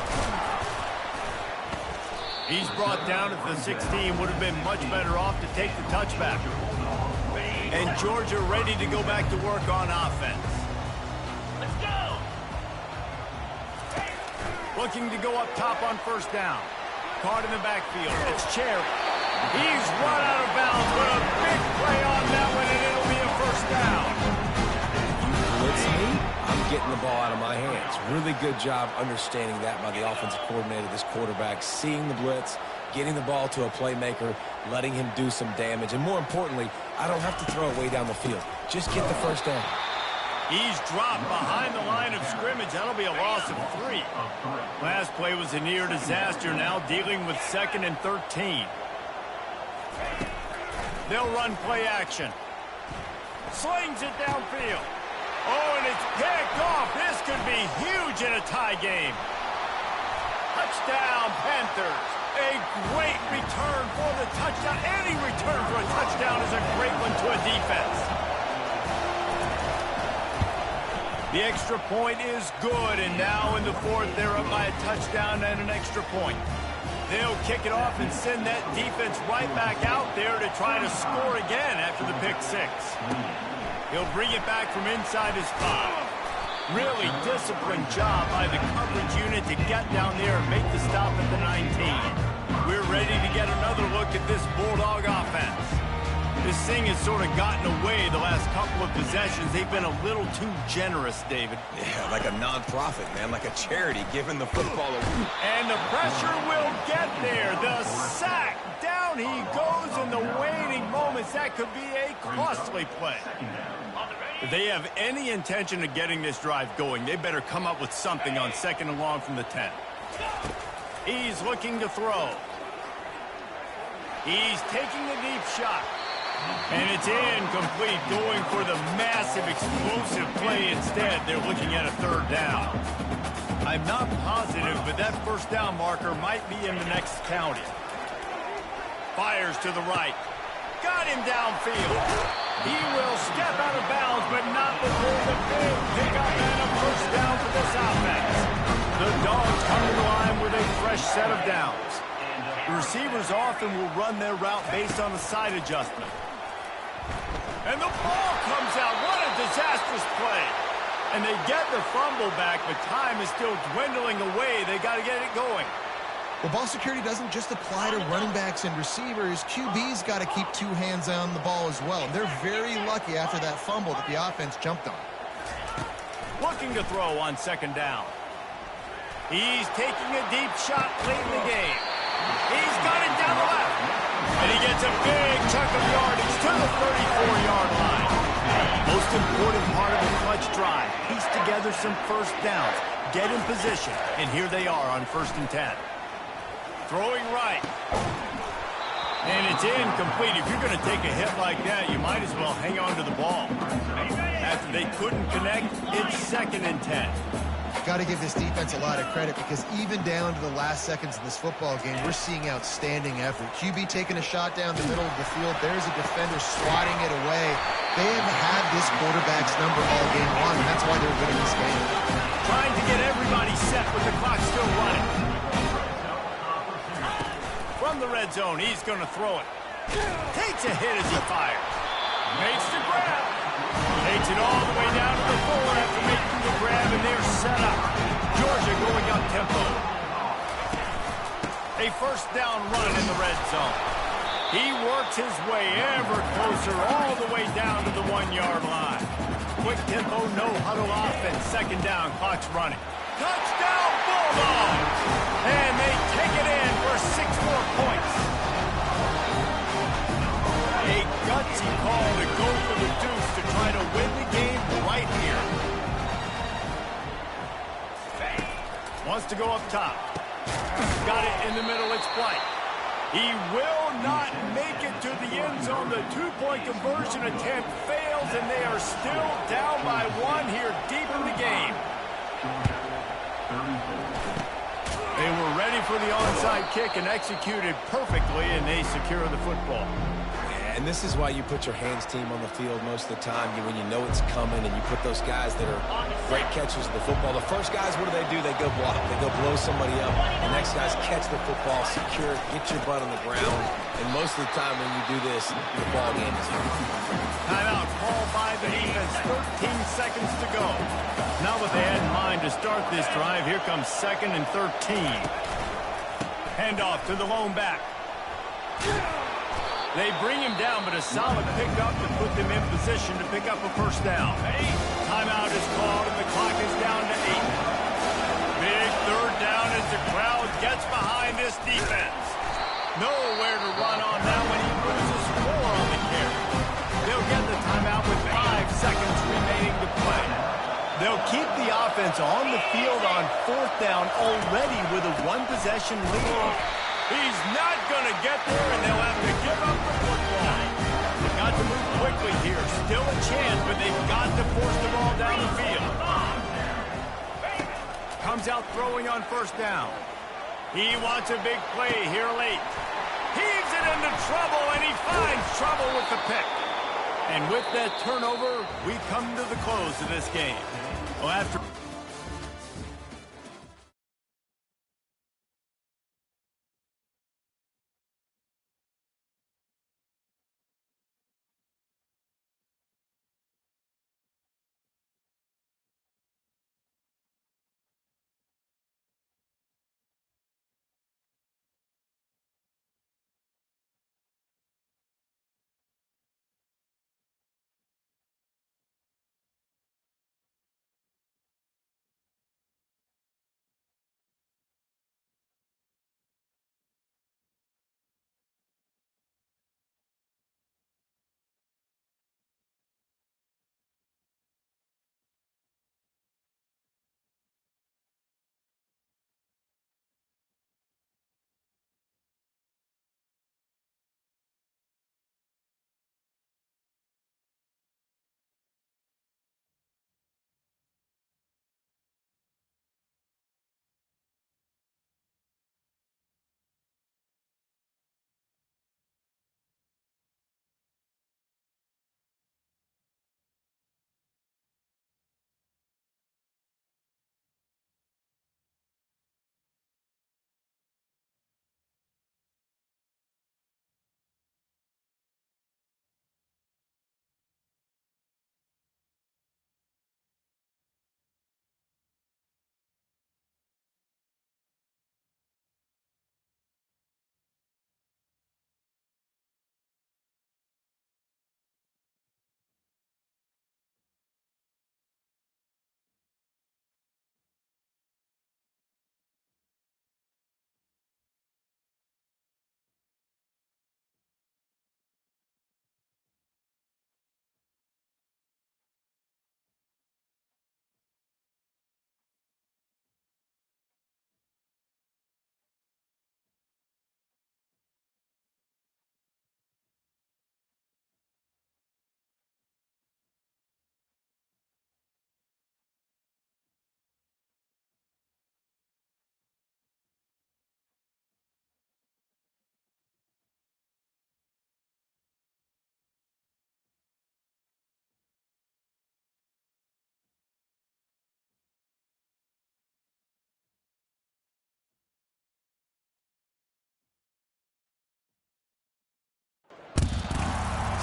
He's brought down at the 16. Would have been much better off to take the touchback. And Georgia ready to go back to work on offense. Let's go! Looking to go up top on 1st down. Caught in the backfield. It's Cherry. He's run out of bounds, but a big play on that one, and it'll be a 1st down. Blitz me, I'm getting the ball out of my hands. Really good job understanding that by the offensive coordinator, this quarterback, seeing the blitz, getting the ball to a playmaker, letting him do some damage. And more importantly, I don't have to throw it way down the field. Just get the 1st down. He's dropped behind the line of scrimmage. That'll be a loss of 3. Last play was a near disaster. Now dealing with 2nd and 13. They'll run play action. Slings it downfield. Oh, and it's picked off. This could be huge in a tie game. Touchdown, Panthers. A great return for the touchdown. Any return for a touchdown is a great one to a defense. The extra point is good, and now in the 4th, they're up by a touchdown and an extra point. They'll kick it off and send that defense right back out there to try to score again after the pick 6. He'll bring it back from inside his 5. Really disciplined job by the coverage unit to get down there and make the stop at the 19. We're ready to get another look at this Bulldog offense. This thing has sort of gotten away the last couple of possessions. They've been a little too generous, David. Yeah, like a nonprofit, man, like a charity giving the football away. And the pressure will get there. The sack. Down he goes in the waning moments. That could be a costly play. If they have any intention of getting this drive going, they better come up with something on 2nd and long from the 10. He's looking to throw. He's taking a deep shot. And it's incomplete, going for the massive, explosive play instead. They're looking at a 3rd down. I'm not positive, but that 1st down marker might be in the next county. Fires to the right. Got him downfield. He will step out of bounds, but not before the big pickup and a 1st down for this offense. The Dogs come to the line with a fresh set of downs. The receivers often will run their route based on a side adjustment. And the ball comes out. What a disastrous play. And they get the fumble back, but time is still dwindling away. They got to get it going. Well, ball security doesn't just apply to running backs and receivers. QB's got to keep 2 hands on the ball as well. They're very lucky after that fumble that the offense jumped on. Looking to throw on 2nd down. He's taking a deep shot late in the game. He's got it down the left. And he gets a big chunk of yardage to the 34-yard line. Most important part of a clutch drive. Piece together some 1st downs. Get in position. And here they are on 1st and 10. Throwing right. And it's incomplete. If you're going to take a hit like that, you might as well hang on to the ball. After they couldn't connect, it's 2nd and 10. Got to give this defense a lot of credit because even down to the last seconds of this football game, we're seeing outstanding effort. QB taking a shot down the middle of the field. There's a defender swatting it away. They have had this quarterback's number all game long, and that's why they're winning this game. Trying to get everybody set with the clock still running. From the red zone, he's going to throw it. Takes a hit as he fires. Makes the grab. Takes it all the way down to the 4 after making the grab, and they're set up. Georgia going up tempo. A 1st down run in the red zone. He works his way ever closer all the way down to the 1-yard line. Quick tempo, no huddle offense. 2nd down, clock's running. Touchdown, Bulldogs! And they take it in for 6 more points. A gutsy call to go for the deuce to try to win the game right here. Wants to go up top. Got it in the middle, it's Blight. He will not make it to the end zone. The 2-point conversion attempt fails, and they are still down by 1 here deep in the game. They were ready for the onside kick and executed perfectly, and they secure the football. And this is why you put your hands team on the field most of the time when you know it's coming, and you put those guys that are great catchers of the football. The first guys, what do? They go block. They go blow somebody up. The next guys catch the football, secure, get your butt on the ground. And most of the time when you do this, the ball game is here. Timeout called by the defense. 13 seconds to go. Not what they had in mind to start this drive. Here comes 2nd and 13. Handoff to the lone back. They bring him down, but a solid pickup to put them in position to pick up a 1st down. Timeout is called, and the clock is down to 8. Big 3rd down as the crowd gets behind this defense. Nowhere to run on now when he loses 4 on the carry. They'll get the timeout with 5 seconds remaining to play. They'll keep the offense on the field on 4th down already with a 1-possession lead. He's not going to get there, and they'll have to give up the football. They've got to move quickly here. Still a chance, but they've got to force the ball down the field. Comes out throwing on 1st down. He wants a big play here late. Heaves it into trouble, and he finds trouble with the pick. And with that turnover, we come to the close of this game. Well, after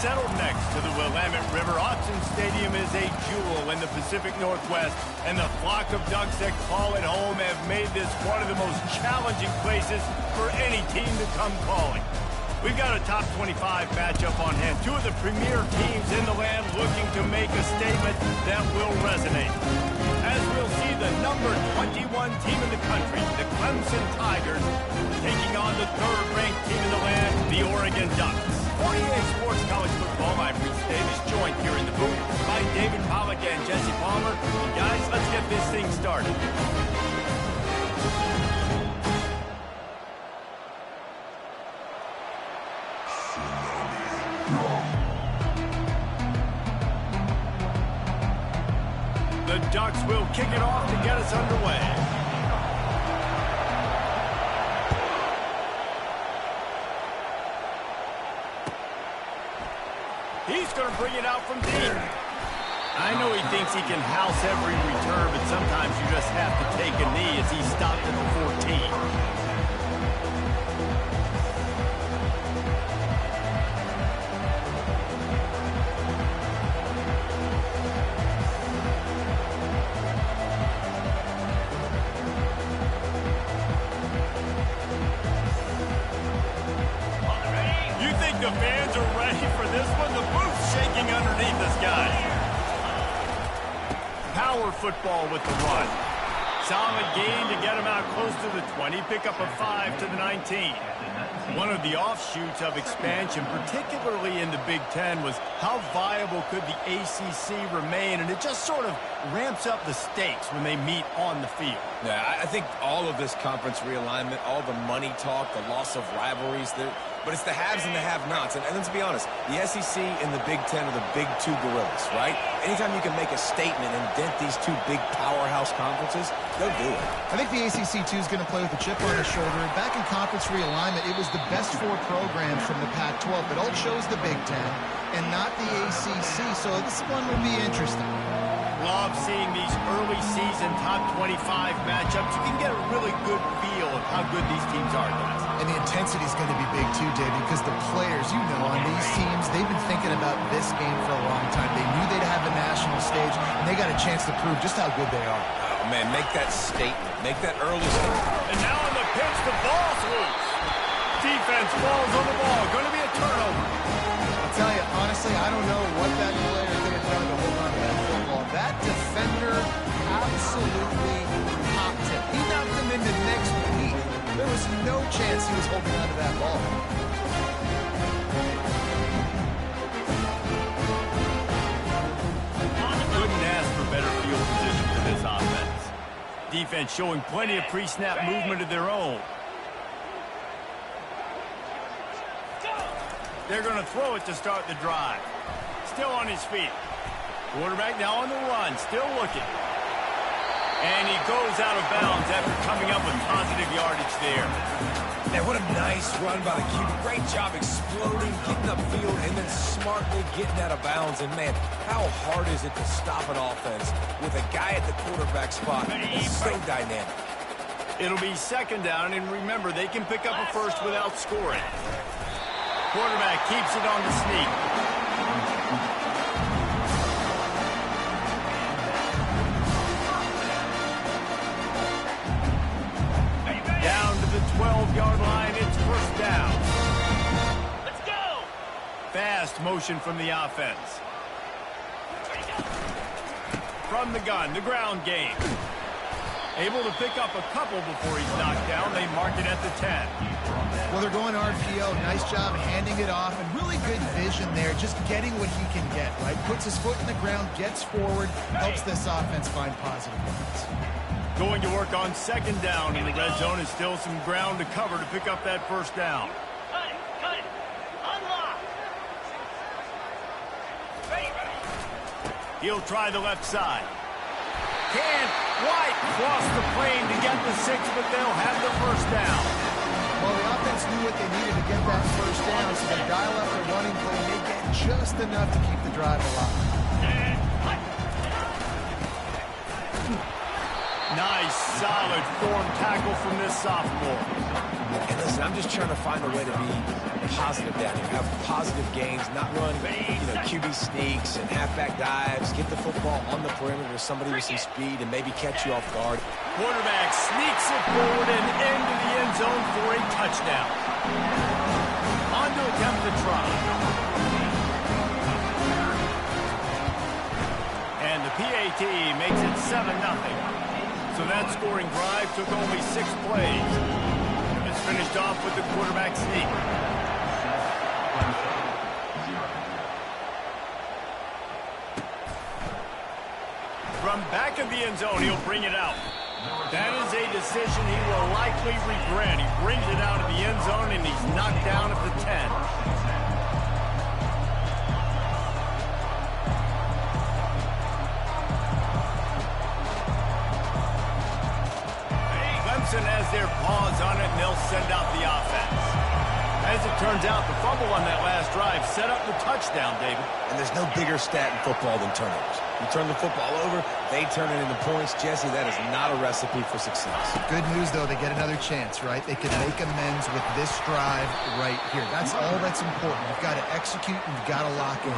Settled next to the Willamette River, Autzen Stadium is a jewel in the Pacific Northwest, and the flock of Ducks that call it home have made this one of the most challenging places for any team to come calling. We've got a top 25 matchup on hand. Two of the premier teams in the land looking to make a statement that will resonate. As we'll see the number 21 team in the country, the Clemson Tigers, taking on the third-ranked team in the land, the Oregon Ducks. For EA Sports College Football, I'm Reese Davis, joined here in the booth by David Pollack and Jesse Palmer. And guys, let's get this thing started. The Ducks will kick it off to get us underway. He's going to bring it out from deep. I know he thinks he can house every return, but sometimes you just have to take a knee as he stopped at the 14. The fans are ready for this one. The booth's shaking underneath this guy. Power football with the run. Solid gain to get him out close to the 20. Pick up a 5 to the 19. One of the offshoots of expansion, particularly in the Big Ten, was how viable could the ACC remain, and it just sort of ramps up the stakes when they meet on the field. Yeah, I think all of this conference realignment, all the money talk, the loss of rivalries, but it's the haves and the have-nots. And let's be honest, the SEC and the Big Ten are the big two gorillas, right? Anytime you can make a statement and dent these two big powerhouse conferences, they'll do it. I think the ACC, too, is going to play with a chip on his shoulder. Back in conference realignment, it was the best four programs from the Pac-12, but all chose the Big Ten and not the ACC, so this one will be interesting. Love seeing these early season top 25 matchups. You can get a really good feel of how good these teams are, guys. And the intensity is going to be big too, David, because the players, you know, on these teams, they've been thinking about this game for a long time. They knew they'd have a national stage, and they got a chance to prove just how good they are. Oh, man, make that statement. Make that early statement. And now on the pitch, the ball's loose. Defense falls on the ball. Going to be a turnover. I'll tell you, honestly, I don't know what that player could have done to hold on to that football. That defender absolutely popped him. He knocked him into next week. There was no chance he was holding on to that ball. Couldn't ask for better field position for this offense. Defense showing plenty of pre-snap movement of their own. They're going to throw it to start the drive. Still on his feet. Quarterback now on the run, still looking. And he goes out of bounds after coming up with positive yardage there. Man, what a nice run by the QB. Great job exploding, getting upfield, and then smartly getting out of bounds. And, man, how hard is it to stop an offense with a guy at the quarterback spot? It's so dynamic. It'll be second down, and remember, they can pick up a first without scoring. Quarterback keeps it on the sneak. Down to the 12-yard line, it's first down. Let's go! Fast motion from the offense. From the gun, the ground game. Able to pick up a couple before he's knocked down. They mark it at the 10. Well, they're going RPO. Nice job handing it off, and really good vision there, just getting what he can get, right? Puts his foot in the ground, gets forward, helps this offense find positive points. Going to work on second down in the red zone, and still some ground to cover to pick up that first down. Cut it! Cut it! Unlock! Ready! He'll try the left side. White cross the plane to get the 6, but they'll have the first down. Well, the offense knew what they needed to get that first down, so they dial up the running play, and they get just enough to keep the drive alive. Nice, solid form tackle from this sophomore. And Listen, I'm just trying to find a way to be positive down here. Have positive gains, not run, QB sneaks and halfback dives. Get the football on the perimeter with somebody with some speed and maybe catch you off guard. Quarterback sneaks it forward and into the end zone for a touchdown. On to attempt the try. And the PAT makes it 7-0. So that scoring drive took only 6 plays. It's finished off with the quarterback sneak. From back of the end zone, he'll bring it out. That is a decision he will likely regret. He brings it out of the end zone, and he's knocked down at the 10. Clemson has their paws on it, and they'll send out the offense. As it turns out, the fumble on that last drive set up the touchdown, David. And there's no bigger stat in football than turnovers. You turn the football over, they turn it into points. Jesse, that is not a recipe for success. Good news, though, they get another chance, right? They can make amends with this drive right here. That's all that's important. You've got to execute and you've got to lock in.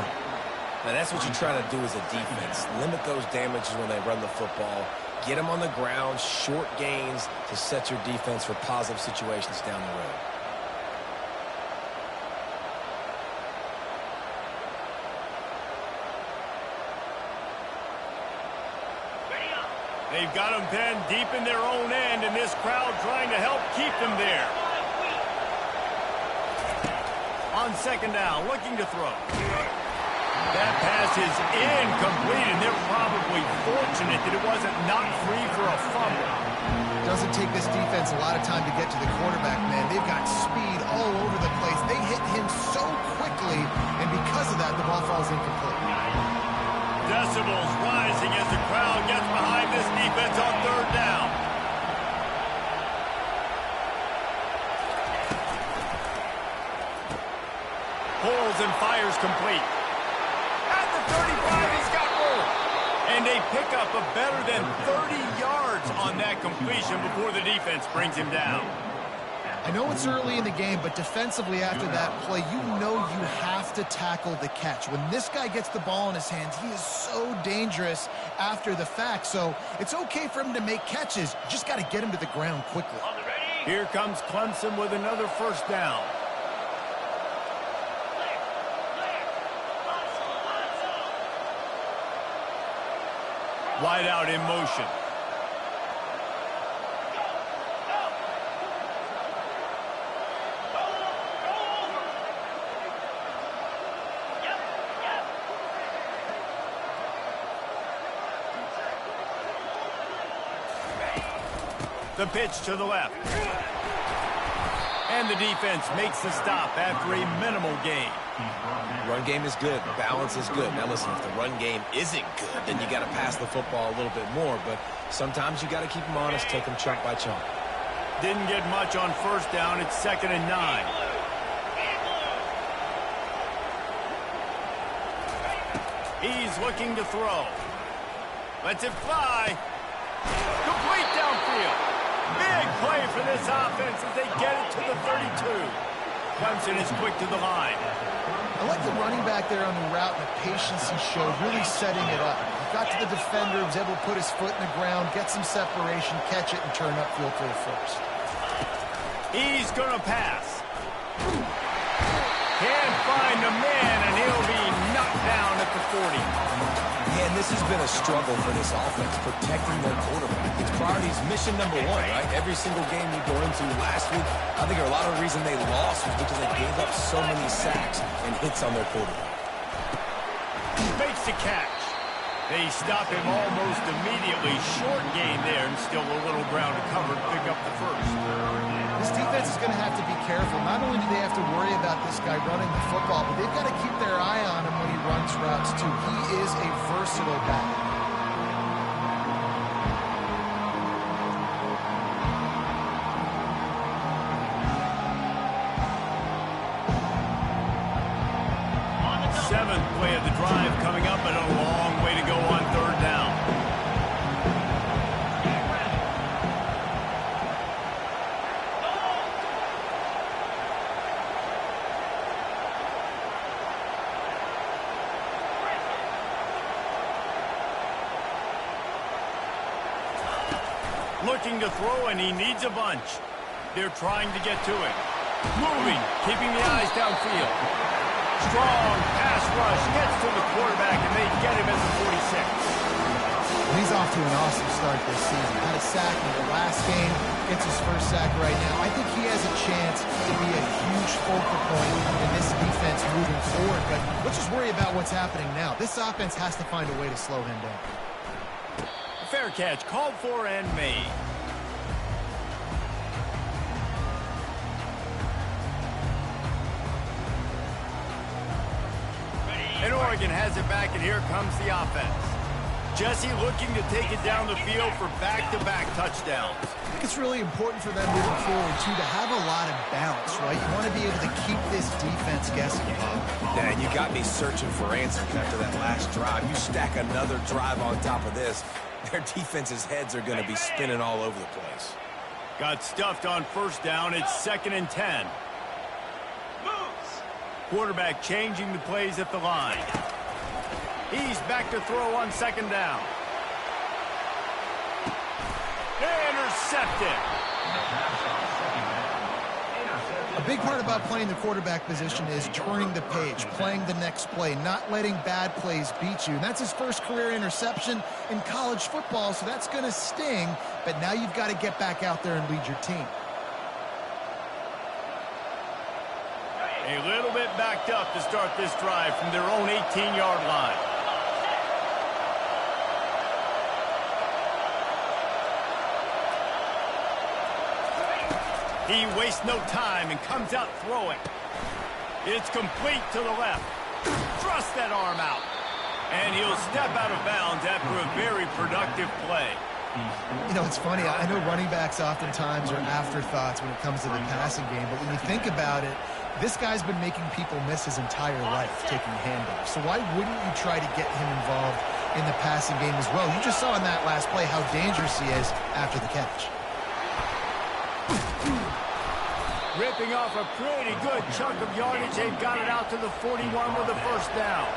Now, that's what you try to do as a defense. Limit those damages when they run the football. Get them on the ground, short gains to set your defense for positive situations down the road. They've got them pinned deep in their own end, and this crowd trying to help keep them there. On second down, looking to throw. That pass is incomplete, and they're probably fortunate that it wasn't knocked free for a fumble. Doesn't take this defense a lot of time to get to the quarterback, man. They've got speed all over the place. They hit him so quickly, and because of that, the ball falls incomplete. Decibels rising as the crowd gets behind this defense on third down. Pulls and fires complete. At the 35, he's got room. And they pick up a better than 30 yards on that completion before the defense brings him down. I know it's early in the game, but defensively after that play, you know you have to tackle the catch. When this guy gets the ball in his hands, he is so dangerous after the fact. So it's okay for him to make catches. You just got to get him to the ground quickly. Here comes Clemson with another first down. Wide out in motion. The pitch to the left. And the defense makes the stop after a minimal gain. Run game is good. Balance is good. Now, listen, if the run game isn't good, then you got to pass the football a little bit more. But sometimes you got to keep them honest, take them chunk by chunk. Didn't get much on first down. It's 2nd and 9. He's looking to throw. Lets it fly. Complete downfield. Big play for this offense as they get it to the 32. Clemson is quick to the line. I like the running back there on the route and the patience he showed, really setting it up. He got to the defender, was able to put his foot in the ground, get some separation, catch it, and turn upfield for the first. He's going to pass. Can't find the man, and he'll be knocked down at the 40. Man, this has been a struggle for this offense, protecting their quarterback. It's priorities mission number one, right? Every single game you go into last week, I think a lot of the reason they lost was because they gave up so many sacks and hits on their quarterback. Makes the catch. They stop him almost immediately. Short gain there, and still a little ground to cover to pick up the first. This defense is going to have to be careful. Not only do they have to worry about this guy running the football, but they've got to keep their eye on him when he runs routes, too. He is a versatile back. Seventh play of the drive coming up, and a long way to go on third down. Looking to throw, and he needs a bunch. They're trying to get to it. Moving, keeping the eyes downfield. Strong pass rush gets to the quarterback, and they get him at the 46. He's off to an awesome start this season. Had a sack in the last game, gets his first sack right now. I think he has a chance to be a huge focal point in this defense moving forward, but let's just worry about what's happening now. This offense has to find a way to slow him down. Fair catch, called for and made. And Oregon has it back, and here comes the offense. Jesse looking to take it down the field for back-to-back touchdowns. I think it's really important for them moving forward, too, to have a lot of balance, right? You want to be able to keep this defense guessing, Bob. Yeah, and you got me searching for answers after that last drive. You stack another drive on top of this, their defense's heads are going to be spinning all over the place. Got stuffed on first down. It's 2nd and 10. Moves. Quarterback changing the plays at the line. He's back to throw on 2nd down. Intercepted. A big part about playing the quarterback position is turning the page, playing the next play, not letting bad plays beat you. And that's his first career interception in college football, so that's going to sting. But now you've got to get back out there and lead your team. A little bit backed up to start this drive from their own 18-yard line. He wastes no time and comes out throwing. It's complete to the left. Thrust that arm out. And he'll step out of bounds after a very productive play. You know, it's funny. I know running backs oftentimes are afterthoughts when it comes to the passing game, but when you think about it, this guy's been making people miss his entire life taking handoffs. So why wouldn't you try to get him involved in the passing game as well? You just saw in that last play how dangerous he is after the catch. Ripping off a pretty good chunk of yardage. They've got it out to the 41 with the first down.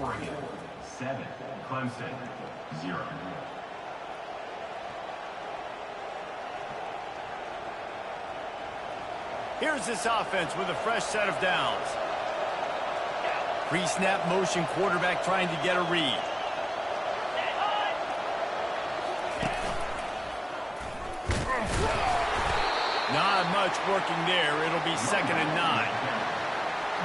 Oregon 7, Clemson 0. Here's this offense with a fresh set of downs. Pre-snap motion, quarterback trying to get a read. Not much working there. It'll be 2nd and 9.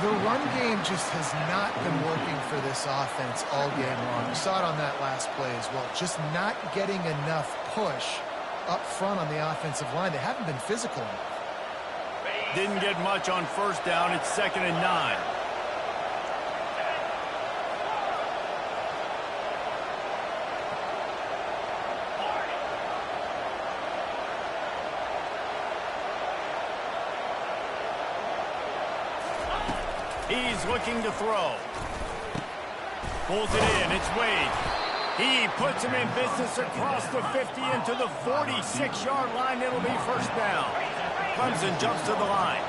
The run game just has not been working for this offense all game long. You saw it on that last play as well. Just not getting enough push up front on the offensive line. They haven't been physical enough. Didn't get much on first down. It's 2nd and 9. He's looking to throw. Pulls it in. It's Wade. He puts him in business across the 50 into the 46-yard line. It'll be first down. Clemson jumps to the line.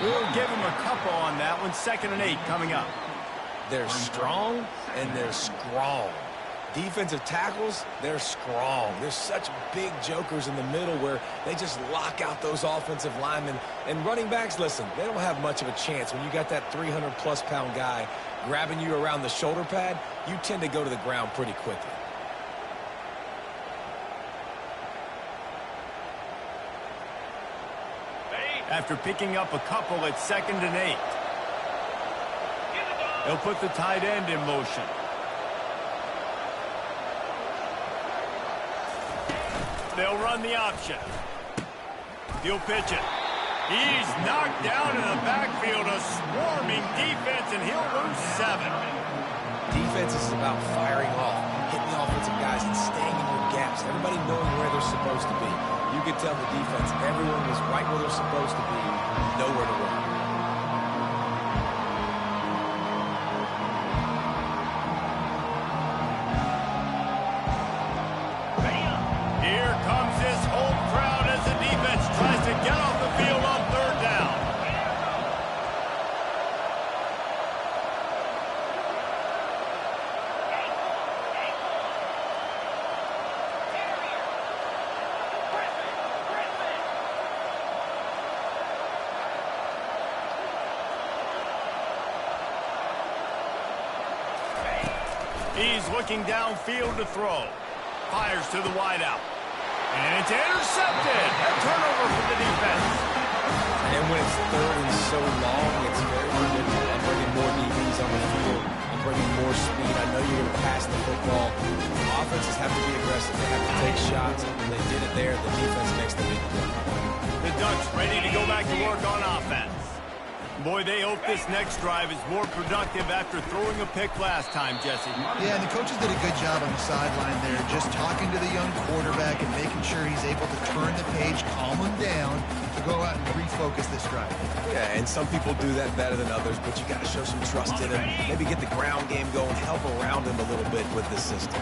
We'll give him a couple on that one. 2nd and 8 coming up. They're strong and they're strong. Defensive tackles, they're strong. There's such big jokers in the middle where they just lock out those offensive linemen. And running backs, listen, they don't have much of a chance. When you got that 300-plus pound guy grabbing you around the shoulder pad, you tend to go to the ground pretty quickly. After picking up a couple at 2nd and 8. They'll put the tight end in motion. They'll run the option. He'll pitch it. He's knocked down in the backfield. A swarming defense, and he'll lose 7. Defense is about firing off, hitting the offensive guys, and staying in your gaps. Everybody knowing where they're supposed to be. You could tell the defense, everyone was right where they're supposed to be, nowhere to run. this home crowd as the defense tries to get off the field on third down. He's looking downfield to throw. Fires to the wideout. And it's intercepted. A turnover for the defense. And when it's third and so long, it's very predictable. I'm bringing more DBs on the field. I'm bringing more speed. I know you're going to pass the football. Offenses have to be aggressive. They have to take shots. And they did it there. The defense makes the big play. The Ducks ready to go back to work on offense. Boy, they hope this next drive is more productive after throwing a pick last time, Jesse. Yeah, and the coaches did a good job on the sideline there, just talking to the young quarterback and making sure he's able to turn the page, calm him down, to go out and refocus this drive. Yeah, and some people do that better than others, but you got to show some trust in him. Maybe get the ground game going, help around him a little bit with this system.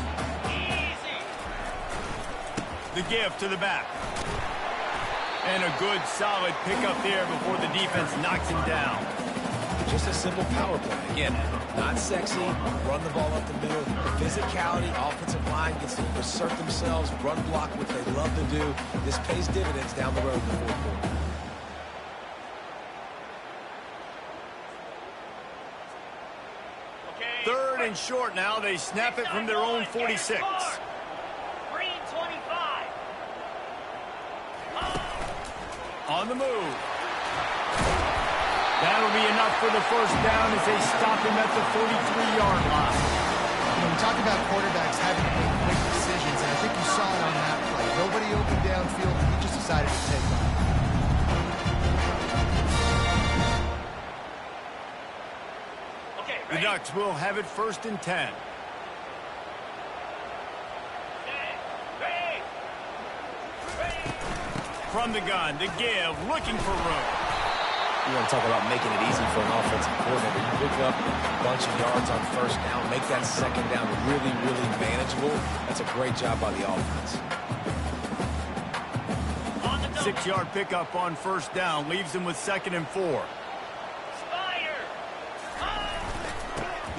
The give to the back. And a good, solid pickup there before the defense knocks him down. Just a simple power play. Again, not sexy, run the ball up the middle. Physicality, offensive line gets to assert themselves, run block, what they love to do. This pays dividends down the road in the fourth quarter. Third and short now. They snap it from their own 46. On the move. That'll be enough for the first down as they stop him at the 43-yard line. You know, we talk about quarterbacks having to make quick decisions, and I think you saw it on that play. Nobody opened downfield, and he just decided to take off. The Ducks will have it first and 10. From the gun, the give, looking for room. You want to talk about making it easy for an offensive coordinator. You pick up a bunch of yards on first down, make that second down really, really manageable. That's a great job by the offense. 6-yard pickup on first down leaves him with 2nd and 4.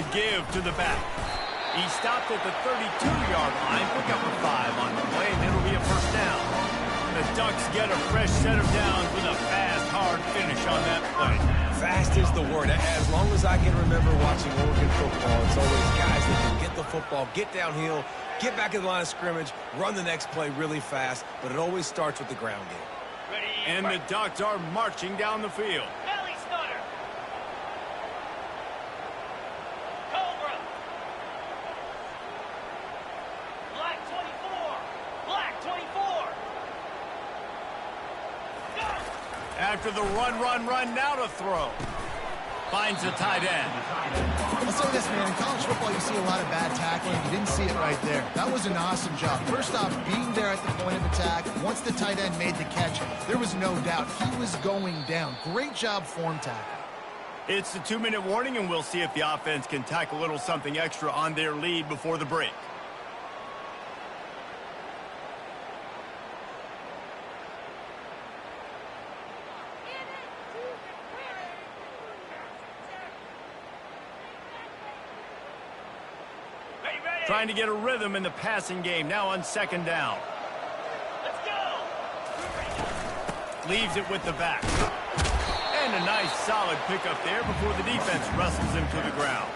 The give to the back. He stopped at the 32-yard line. Pick up a 5 on the play, and it'll be a first down. The Ducks get a fresh set of downs with a fast, hard finish on that play. Fast is the word. As long as I can remember watching Oregon football, it's always guys that can get the football, get downhill, get back in the line of scrimmage, run the next play really fast, but it always starts with the ground game. And the Ducks are marching down the field. After the run, now to throw. Finds the tight end. I'll say this, man. In college football, you see a lot of bad tackling. You didn't see it right there. That was an awesome job. First off, being there at the point of attack. Once the tight end made the catch, there was no doubt he was going down. Great job form tackle. It's the 2-minute warning, and we'll see if the offense can tack a little something extra on their lead before the break. Trying to get a rhythm in the passing game now on 2nd down. Let's go. Leaves it with the back. And a nice solid pickup there before the defense wrestles him to the ground.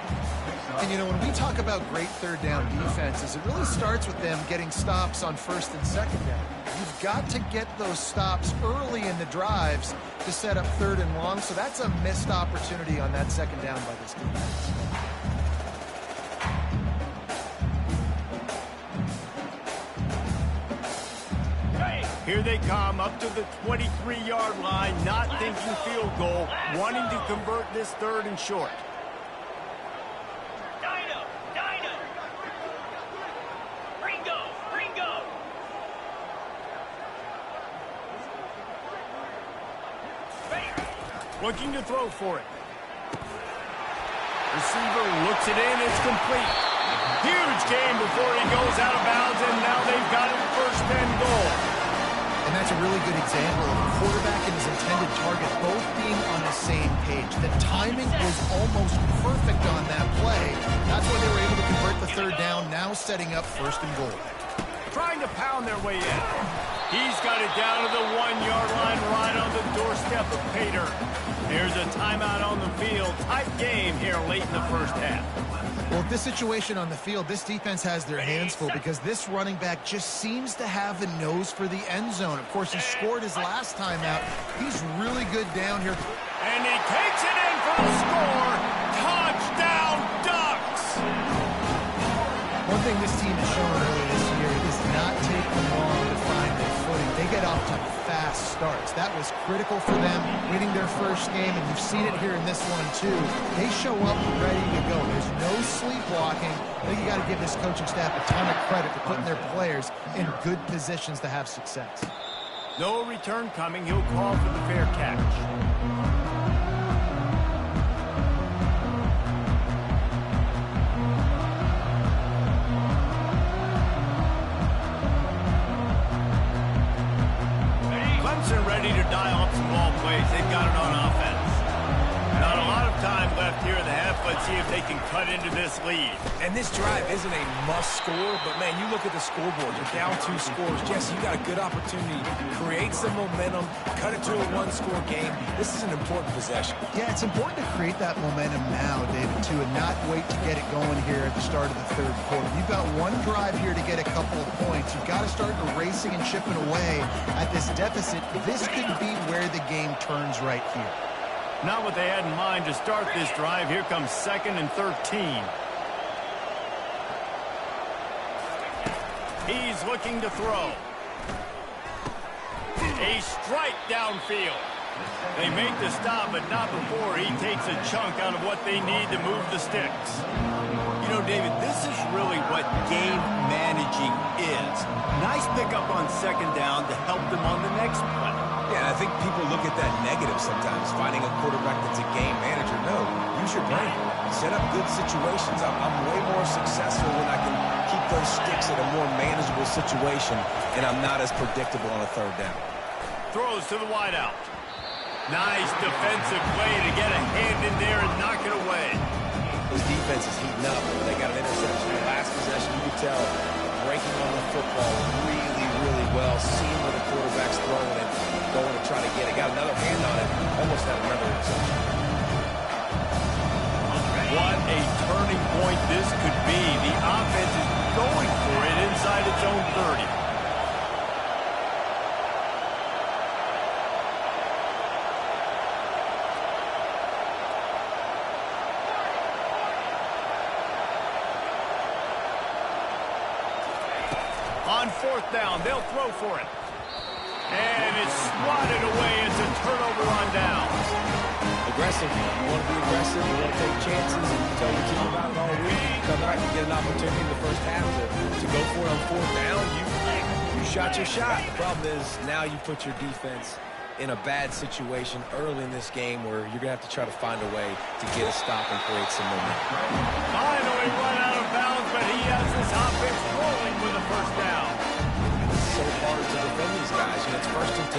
And, you know, when we talk about great third down defenses, it really starts with them getting stops on 1st and 2nd down. You've got to get those stops early in the drives to set up 3rd and long, so that's a missed opportunity on that 2nd down by this defense. Here they come up to the 23-yard line, not thinking field goal, wanting to convert this 3rd and short. Dino! Ringo! Looking to throw for it. Receiver looks it in, it's complete. Huge game before he goes out of bounds, and now they've got it 1st and goal. And that's a really good example of a quarterback and his intended target both being on the same page. The timing was almost perfect on that play. That's why they were able to convert the third down, now setting up first and goal. Trying to pound their way in. He's got it down to the 1-yard line right on the doorstep of Pater. Here's a timeout on the field. Tight game here late in the first half. Well, with this situation on the field, this defense has their hands full because this running back just seems to have a nose for the end zone. Of course, he scored his last time out. He's really good down here. And he takes it in for the score. Touchdown, Ducks! One thing this team has shown earlier this year, it does not take them long to find their footing. They get off to fast starts. That was critical for them winning their first game, and you've seen it here in this one too. They show up ready to go. There's no sleepwalking. I think you got to give this coaching staff a ton of credit for putting their players in good positions to have success. No return coming. He'll call for the fair catch. Ready to dial up some ball plays. They've got it on offense. Not a lot of time left here in the half. Let's see if they can cut into this lead. And this drive isn't a must score, but man, you look at the scoreboard. You're down 2 scores. Jesse, you got a good opportunity to create some momentum, cut it to a 1-score game. This is an important possession. Yeah, it's important to create that momentum now, David, too, and not wait to get it going here at the start of the third quarter. You've got one drive here to get a couple of points. You've got to start erasing and chipping away at this deficit. This could be where the game turns right here. Not what they had in mind to start this drive. Here comes 2nd and 13. He's looking to throw. A strike downfield. They make the stop, but not before he takes a chunk out of what they need to move the sticks. You know, David, this is really what game managing is. Nice pickup on 2nd down to help them on the next play. Yeah, I think people look at that negative sometimes, finding a quarterback that's a game manager. No, use your brain. Set up good situations. I'm way more successful when I can keep those sticks in a more manageable situation, and I'm not as predictable on a 3rd down. Throws to the wideout. Nice defensive play to get a hand in there and knock it away. This defense is heating up. They got an interception in the last possession. You can tell breaking on the football really, really well, seeing where the quarterback's throwing it, going to try to get it. Got another hand on it. Almost had another interception. What a turning point this could be. The offense is going for it inside its own 30. On 4th down, they'll throw for it. And it's swatted away. It's a turnover on downs. Aggressive. You want to be aggressive. You want to take chances. And you tell your team about it all week. Come back and get an opportunity in the first half to go for it on 4th down. You shot your shot. The problem is now you put your defense in a bad situation early in this game where you're going to have to try to find a way to get a stop and create some momentum. Finally run out of bounds, but he has this offense rolling with a first down. It's so hard to defend these guys. You know, it's 1st and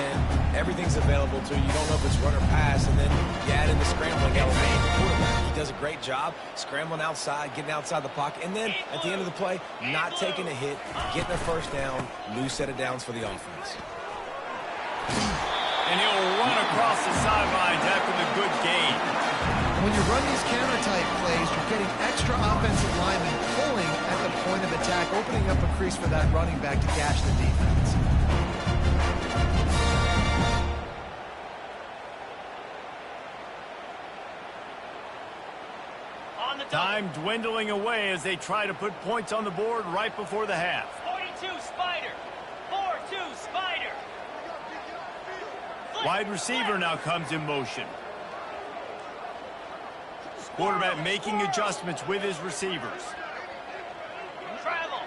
10. Everything's available to you. You don't know if it's run or pass, and then you add in the scrambling element. The quarterback, he does a great job scrambling outside, getting outside the pocket, and then at the end of the play, not taking a hit, getting a first down, new set of downs for the offense. And he'll run across the sidelines after the good gain. When you run these counter-type plays, you're getting extra offensive linemen pulling at the point of attack, opening up a crease for that running back to gash the defense. Time dwindling away as they try to put points on the board right before the half. 42 Spider. 4-2 Spider. Wide receiver now comes in motion. Quarterback making adjustments with his receivers. Travel.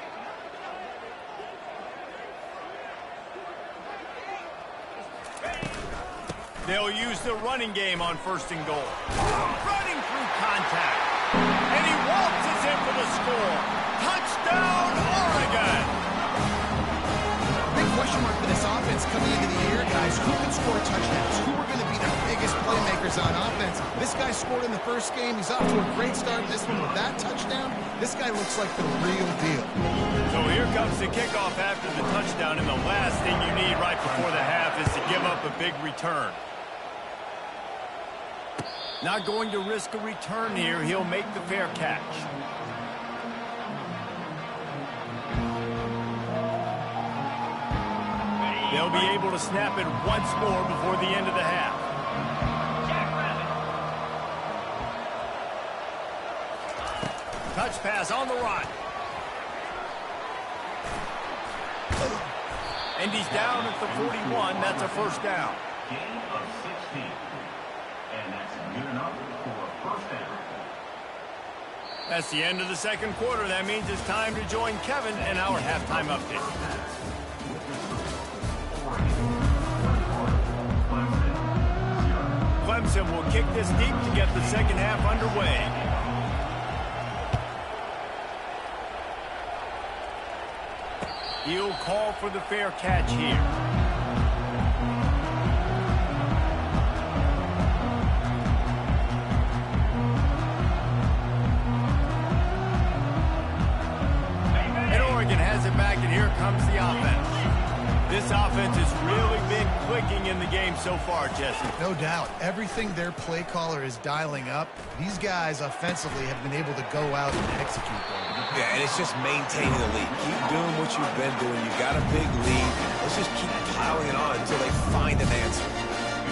They'll use the running game on 1st and goal. Running through contact. And he waltzes in for the score. Touchdown, Oregon! Big question mark for this offense coming into the year, guys. Who can score touchdowns? Who are going to be the biggest playmakers on offense? This guy scored in the first game. He's off to a great start in this one with that touchdown. This guy looks like the real deal. So here comes the kickoff after the touchdown, and the last thing you need right before the half is to give up a big return. Not going to risk a return here. He'll make the fair catch. They'll be able to snap it once more before the end of the half. Touch pass on the run. And he's down at the 41. That's a first down. Gain of 16. And that's good enough for a first down. That's the end of the second quarter. That means it's time to join Kevin and our halftime update. Clemson will kick this deep to get the second half underway. He'll call for the fair catch here. And Oregon has it back, and here comes the offense. This offense has really been clicking in the game so far, Jesse. No doubt. Everything their play caller is dialing up, these guys offensively have been able to go out and execute. Yeah, and it's just maintaining the lead. Keep doing what you've been doing. You got a big lead. Let's just keep piling it on until they find an answer.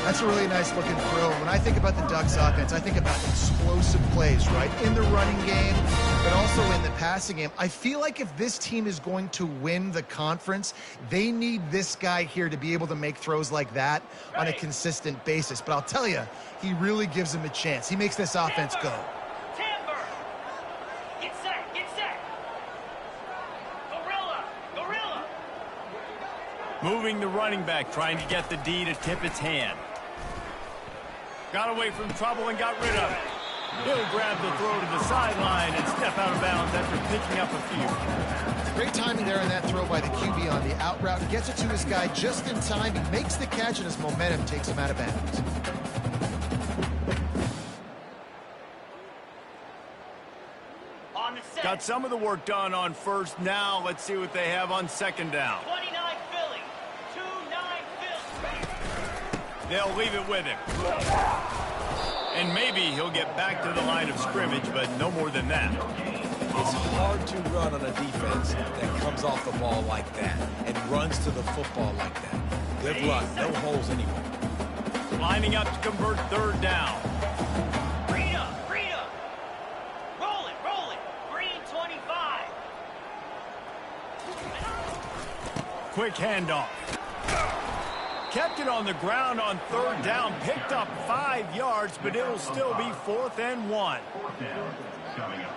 That's a really nice-looking throw. When I think about the Ducks offense, I think about explosive plays, right? In the running game, but also in the passing game. I feel like if this team is going to win the conference, they need this guy here to be able to make throws like that on a consistent basis. But I'll tell you, he really gives them a chance. He makes this offense go. Timber. Get set. Get set. Gorilla. Gorilla. Moving the running back, trying to get the D to tip its hand. Got away from trouble and got rid of it. He'll grab the throw to the sideline and step out of bounds after picking up a few. Great timing there on that throw by the QB on the out route. Gets it to his guy just in time. He makes the catch, and his momentum takes him out of bounds. On the set. Got some of the work done on first. Now let's see what they have on second down. 29 Philly. 2-9 Philly. They'll leave it with him. And maybe he'll get back to the line of scrimmage, but no more than that. It's hard to run on a defense that comes off the ball like that and runs to the football like that. Good luck. No holes anywhere. Lining up to convert third down. Rita. Rita. Roll it. Roll it. Green 25. Quick handoff. Kept it on the ground on third down. Picked up 5 yards, but it'll still be 4th and 1. Fourth down coming up.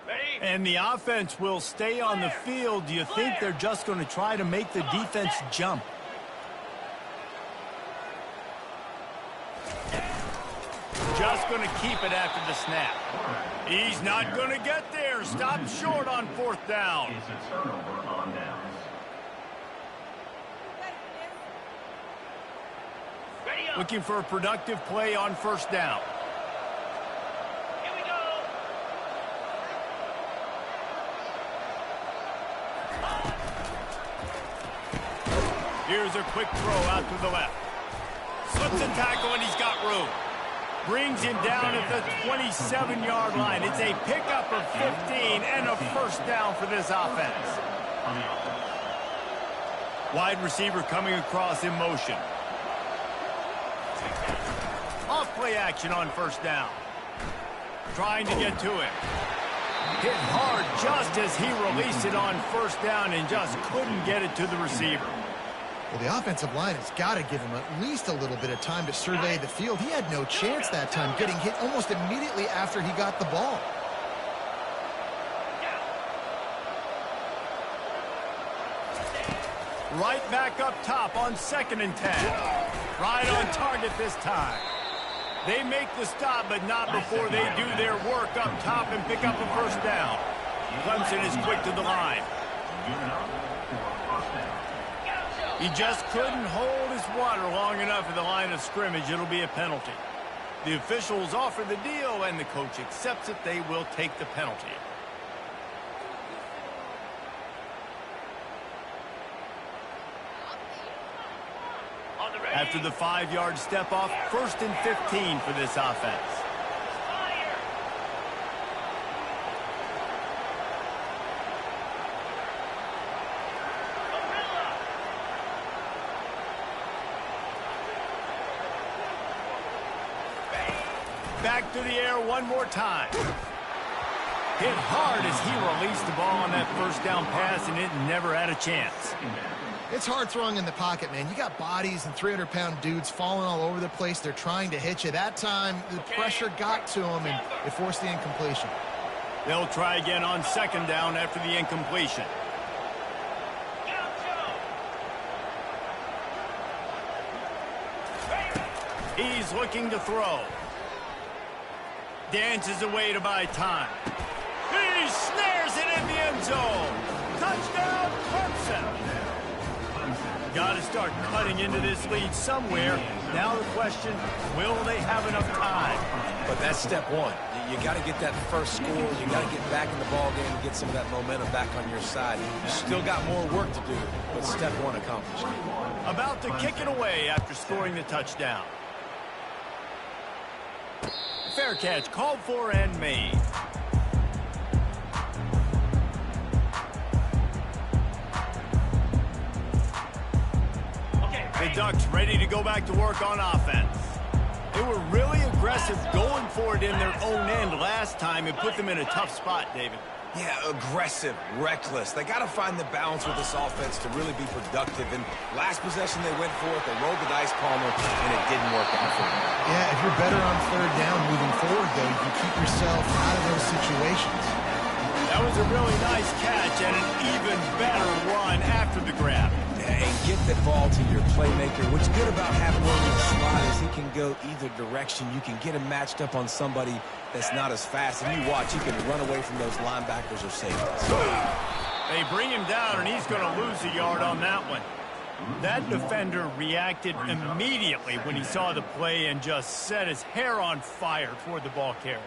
Ready? And the offense will stay on the field. Do you think they're just going to try to make the defense jump? Just going to keep it after the snap. He's not going to get there. Stopped short on 4th down. It's a turnover on downs. Ready up. Looking for a productive play on 1st down. Here we go. Here's a quick throw out to the left. Slips a tackle, and he's got room. Brings him down at the 27-yard line. It's a pickup of 15 and a 1st down for this offense. Wide receiver coming across in motion. Off play action on 1st down. Trying to get to him. Hit hard just as he released it on 1st down and just couldn't get it to the receiver. Well, the offensive line has got to give him at least a little bit of time to survey the field. He had no chance that time, getting hit almost immediately after he got the ball. Right back up top on 2nd and 10. Right on target this time. They make the stop, but not before they do their work up top and pick up a first down. Clemson is quick to the line. He just couldn't hold his water long enough at the line of scrimmage. It'll be a penalty. The officials offer the deal, and the coach accepts it. They will take the penalty. After the 5-yard step off, 1st and 15 for this offense. Back to the air one more time. Hit hard as he released the ball on that first down pass, and it never had a chance. It's hard throwing in the pocket, man. You got bodies and 300-pound dudes falling all over the place. They're trying to hit you. That time, the pressure got to them, and it forced the incompletion. They'll try again on 2nd down after the incompletion. He's looking to throw. Dances away to buy time. He snares it in the end zone. Touchdown, Clemson. Got to start cutting into this lead somewhere. Now the question, will they have enough time? But that's step one. You got to get that first score. You got to get back in the ball game and get some of that momentum back on your side. You still got more work to do, but step one accomplished. About to kick it away after scoring the touchdown. Fair catch called for and made. The Ducks ready to go back to work on offense. They were really aggressive going for it in their own end last time and put them in a tough spot, David. Yeah, aggressive, reckless. They got to find the balance with this offense to really be productive. And last possession they went for it, they rolled the dice, Palmer, and it didn't work out for them. Yeah, if you're better on 3rd down moving forward, though, you can keep yourself out of those situations. That was a really nice catch and an even better run after the grab. And get the ball to your playmaker. What's good about having one in the slot is he can go either direction. You can get him matched up on somebody that's not as fast. And you watch, he can run away from those linebackers or safeties. They bring him down, and he's going to lose a yard on that one. That defender reacted immediately when he saw the play and just set his hair on fire toward the ball carrier.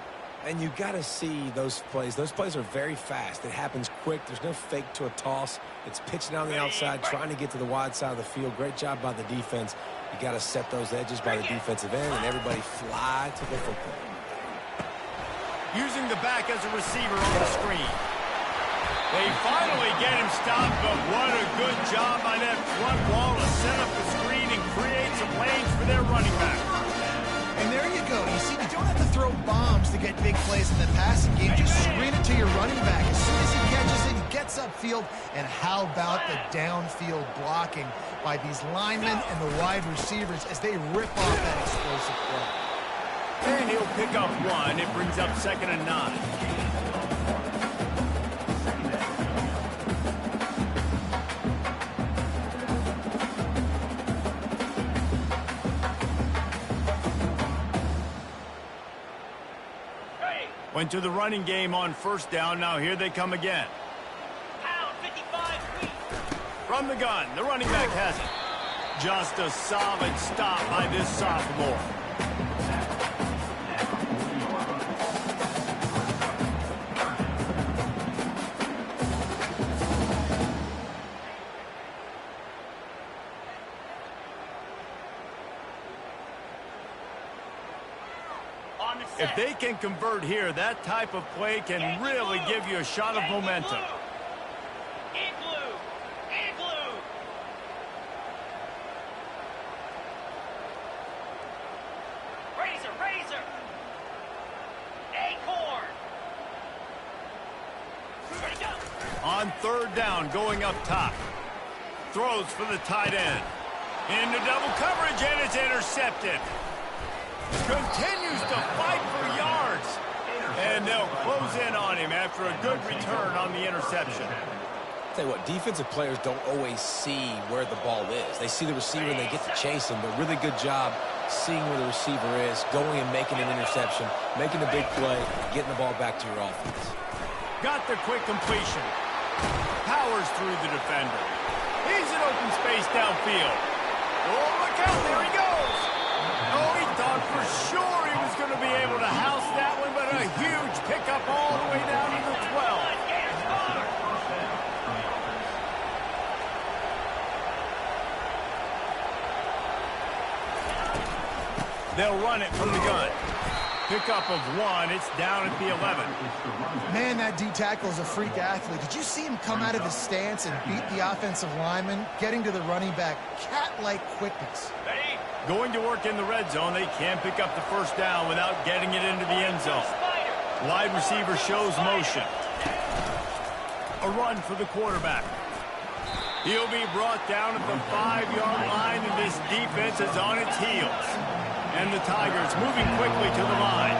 And you got to see those plays. Those plays are very fast. It happens quick. There's no fake to a toss. It's pitching on the outside, trying to get to the wide side of the field. Great job by the defense. You got to set those edges by the defensive end, and everybody fly to the football. Using the back as a receiver on the screen. They finally get him stopped, but what a good job by that front wall to set up the screen and create some lanes for their running back. And there you go. You see, you don't have to throw bombs to get big plays in the passing game. Just screen it to your running back. As soon as he catches it, he gets upfield. And how about the downfield blocking by these linemen and the wide receivers as they rip off that explosive play. And he'll pick up one. It brings up 2nd and 9. Went to the running game on 1st down. Now here they come again. Pound 55 From the gun, the running back has it. Just a solid stop by this sophomore. If they can convert here, that type of play can really give you a shot of momentum. Igloo! Igloo! Razor! Razor! Acorn! Ready, go! On 3rd down, going up top. Throws for the tight end. Into double coverage, and it's intercepted. Continues to fight for yards. And they'll close in on him after a good return on the interception. Tell you what, defensive players don't always see where the ball is. They see the receiver and they get to chase him, but really good job seeing where the receiver is, going and making an interception, making a big play, getting the ball back to your offense. Got the quick completion. Powers through the defender. He's in open space downfield. Oh, look out, there he goes. Oh, he thought for sure he was going to be able to house that one, but a huge pickup all the way down to the 12. They'll run it from the gun. Pickup of 1. It's down at the 11. Man, that D-tackle is a freak athlete. Did you see him come out of his stance and beat the offensive lineman, getting to the running back? Cat-like quickness. Going to work in the red zone. They can't pick up the first down without getting it into the end zone. Wide receiver shows motion. A run for the quarterback. He'll be brought down at the 5-yard line, and this defense is on its heels. And the Tigers moving quickly to the line.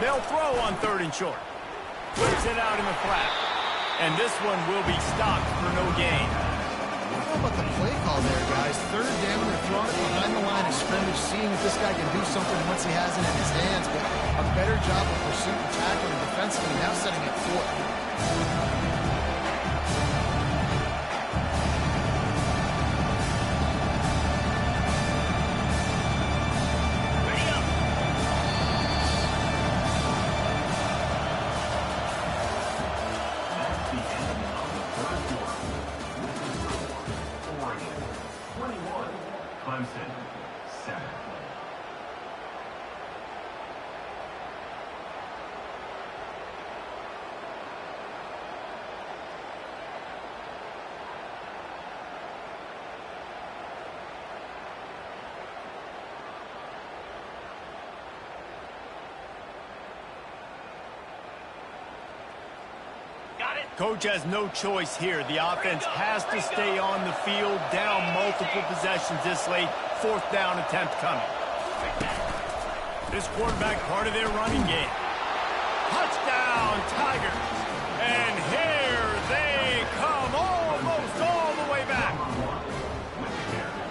They'll throw on 3rd and short. Flips it out in the flat. And this one will be stopped for no gain. How about the play call there, guys? 3rd down, they're throwing it behind the line of scrimmage, seeing if this guy can do something once he has it in his hands, but a better job of pursuit and tackling defensively, now setting it 4th. Clemson, 7. Coach has no choice here. The offense has to stay on the field, down multiple possessions this late. 4th down attempt coming. This quarterback part of their running game. Touchdown, Tigers. And here they come, almost all the way back.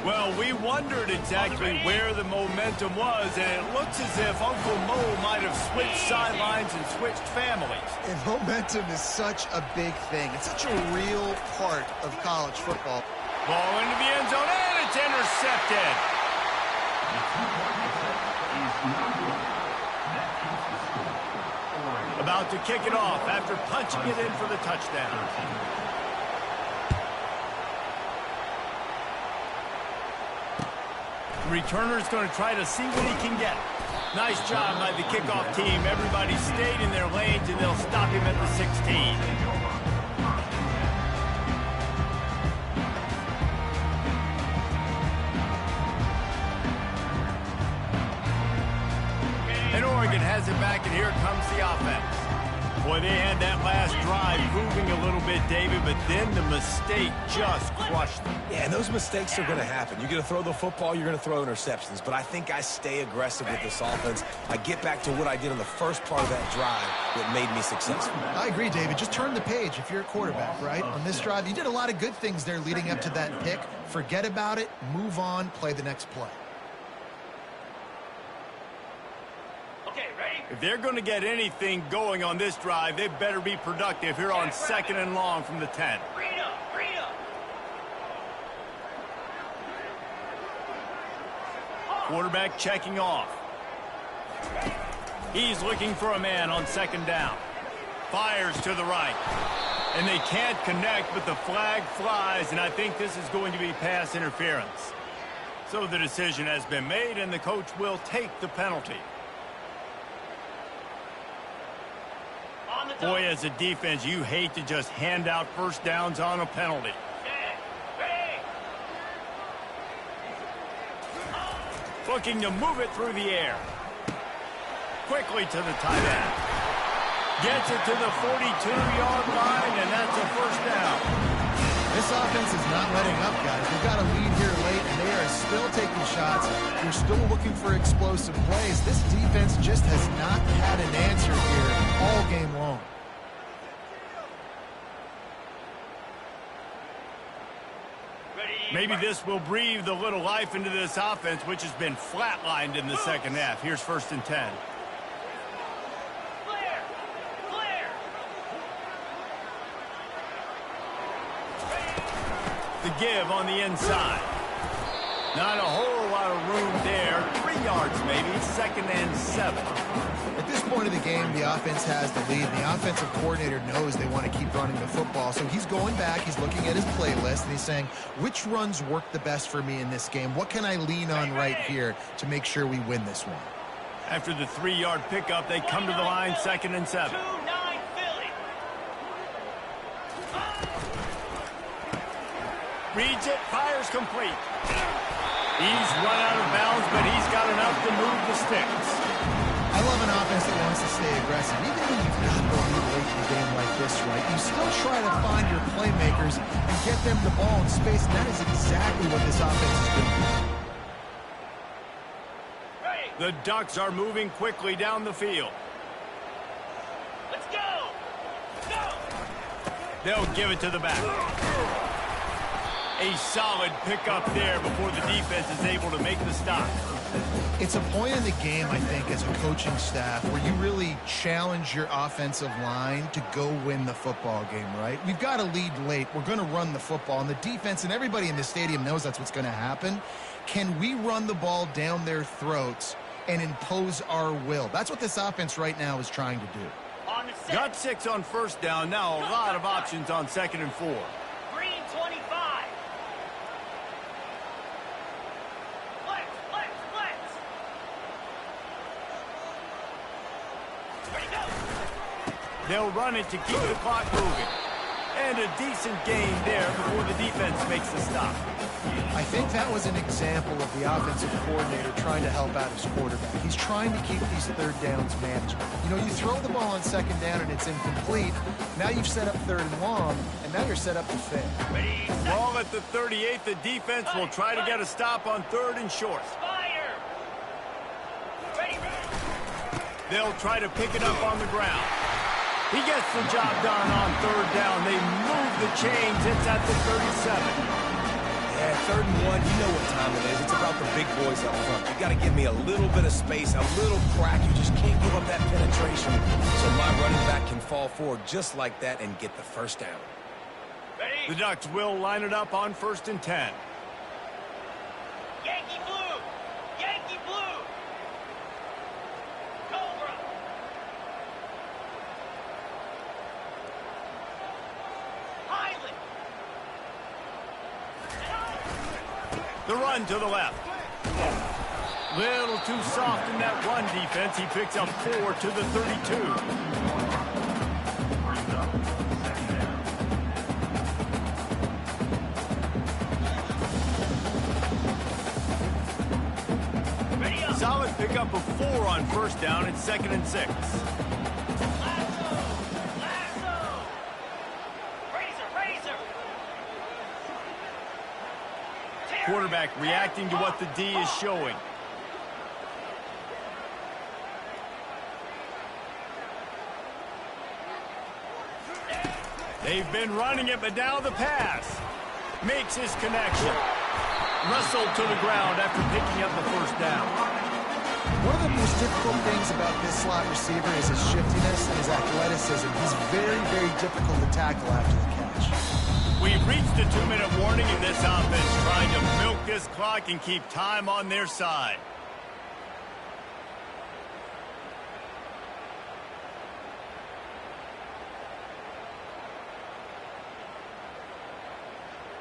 Well, we wondered exactly where the momentum was, and it looks as if Uncle Mo might have switched sidelines and switched families. And momentum is such a big thing. It's such a real part of college football. Ball into the end zone, and it's intercepted. About to kick it off after punching it in for the touchdown. The returner's going to try to see what he can get. Nice job by the kickoff team. Everybody stayed in their lanes, and they'll stop him at the 16. And Oregon has it back, and here comes the offense. Boy, they had that last drive moving a little bit, David, but then the mistake just crushed them. Yeah, and those mistakes are going to happen. You're going to throw the football, you're going to throw interceptions. But I think I stay aggressive with this offense. I get back to what I did in the first part of that drive that made me successful. I agree, David. Just turn the page if you're a quarterback, right? On this drive, you did a lot of good things there leading up to that pick. Forget about it, move on, play the next play. If they're going to get anything going on this drive, they better be productive here on 2nd and long from the 10. Quarterback checking off. He's looking for a man on 2nd down. Fires to the right. And they can't connect, but the flag flies, and I think this is going to be pass interference. So the decision has been made, and the coach will take the penalty. Boy, as a defense, you hate to just hand out first downs on a penalty. Looking to move it through the air. Quickly to the tight end. Gets it to the 42-yard line, and that's a first down. This offense is not letting up, guys. They've got a lead here late, and they are still taking shots. They're still looking for explosive plays. This defense just has not had an answer here all game long. Maybe this will breathe a little life into this offense, which has been flatlined in the second half. Here's 1st and 10. The give on the inside. Not a whole lot of room there. 3 yards maybe. 2nd and 7. At this point of the game, the offense has the lead. The offensive coordinator knows they want to keep running the football. So he's going back, he's looking at his playlist, and he's saying, which runs work the best for me in this game? What can I lean on right here to make sure we win this one? After the 3-yard pickup, they come to the line, 2nd and 7. Reads it, fires complete. He's run out of bounds, but he's got enough to move the sticks. I love an offense that wants to stay aggressive. Even when you've got the lead late in a game like this, right, you still try to find your playmakers and get them the ball in space, and that is exactly what this offense is doing. The Ducks are moving quickly down the field. Let's go! Go! They'll give it to the back. A solid pickup there before the defense is able to make the stop. It's a point in the game, I think, as a coaching staff where you really challenge your offensive line to go win the football game, right? We've got a lead late. We're going to run the football, and the defense and everybody in the stadium knows that's what's going to happen. Can we run the ball down their throats and impose our will? That's what this offense right now is trying to do. On the set. Got 6 on 1st down. Now a lot of options on 2nd and 4. Green 25. Flex. Ready, go. They'll run it to keep the clock moving. And a decent gain there before the defense makes the stop. I think that was an example of the offensive coordinator trying to help out his quarterback. He's trying to keep these 3rd downs manageable. You know, you throw the ball on 2nd down and it's incomplete. Now you've set up 3rd and long, and now you're set up to fail. Ready, set. Ball at the 38. The defense will try to get a stop on 3rd and short. Fire. Ready. They'll try to pick it up on the ground. He gets the job done on 3rd down. They move the chains. It's at the 37. Yeah, 3rd and 1, you know what time it is. It's about the big boys up front. You got to give me a little bit of space, a little crack. You just can't give up that penetration. So my running back can fall forward just like that and get the 1st down. Ready. The Ducks will line it up on 1st and 10. Yankee blue. Yankee blue. Cobra. Highland. The run to the left. Little too soft in that run defense. He picks up 4 to the 32. Solid pickup of 4 on 1st down. It's 2nd and 6. Lasso. Razor. Quarterback reacting to what the D is showing. They've been running it, but now the pass. Makes his connection. Wrestled to the ground after picking up the 1st down. One of the most difficult things about this slot receiver is his shiftiness and his athleticism. He's very, very difficult to tackle after the catch. We've reached a 2-minute warning in this offense, trying to milk this clock and keep time on their side.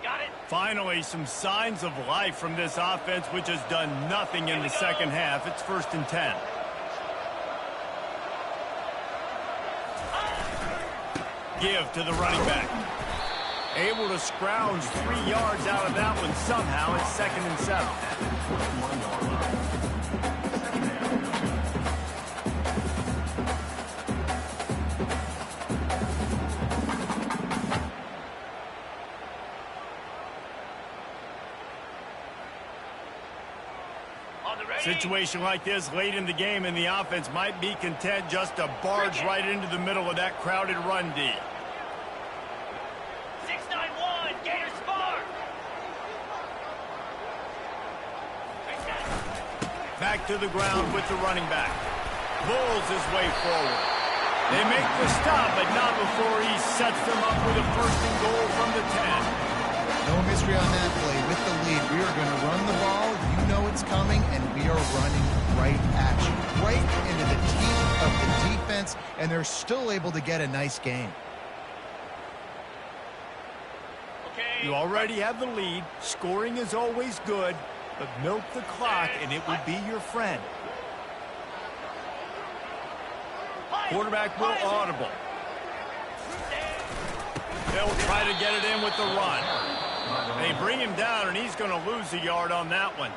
Got it. Finally, some signs of life from this offense, which has done nothing in the second half. It's 1st and 10. Give to the running back. Able to scrounge 3 yards out of that one somehow. It's 2nd and 7. Situation like this late in the game, and the offense might be content just to barge right into the middle of that crowded run D. 691, Gators Spark. Back to the ground with the running back. Pulls his way forward. They make the stop, but not before he sets them up with a first and goal from the 10. No mystery on that play. With the lead, we are going to run the ball. You know it's coming, and we are running right at you. Right into the teeth of the defense, and they're still able to get a nice gain. Okay. You already have the lead. Scoring is always good, but milk the clock, and it will be your friend. Quarterback will audible. They'll try to get it in with the run. They bring him down, and he's going to lose a yard on that one.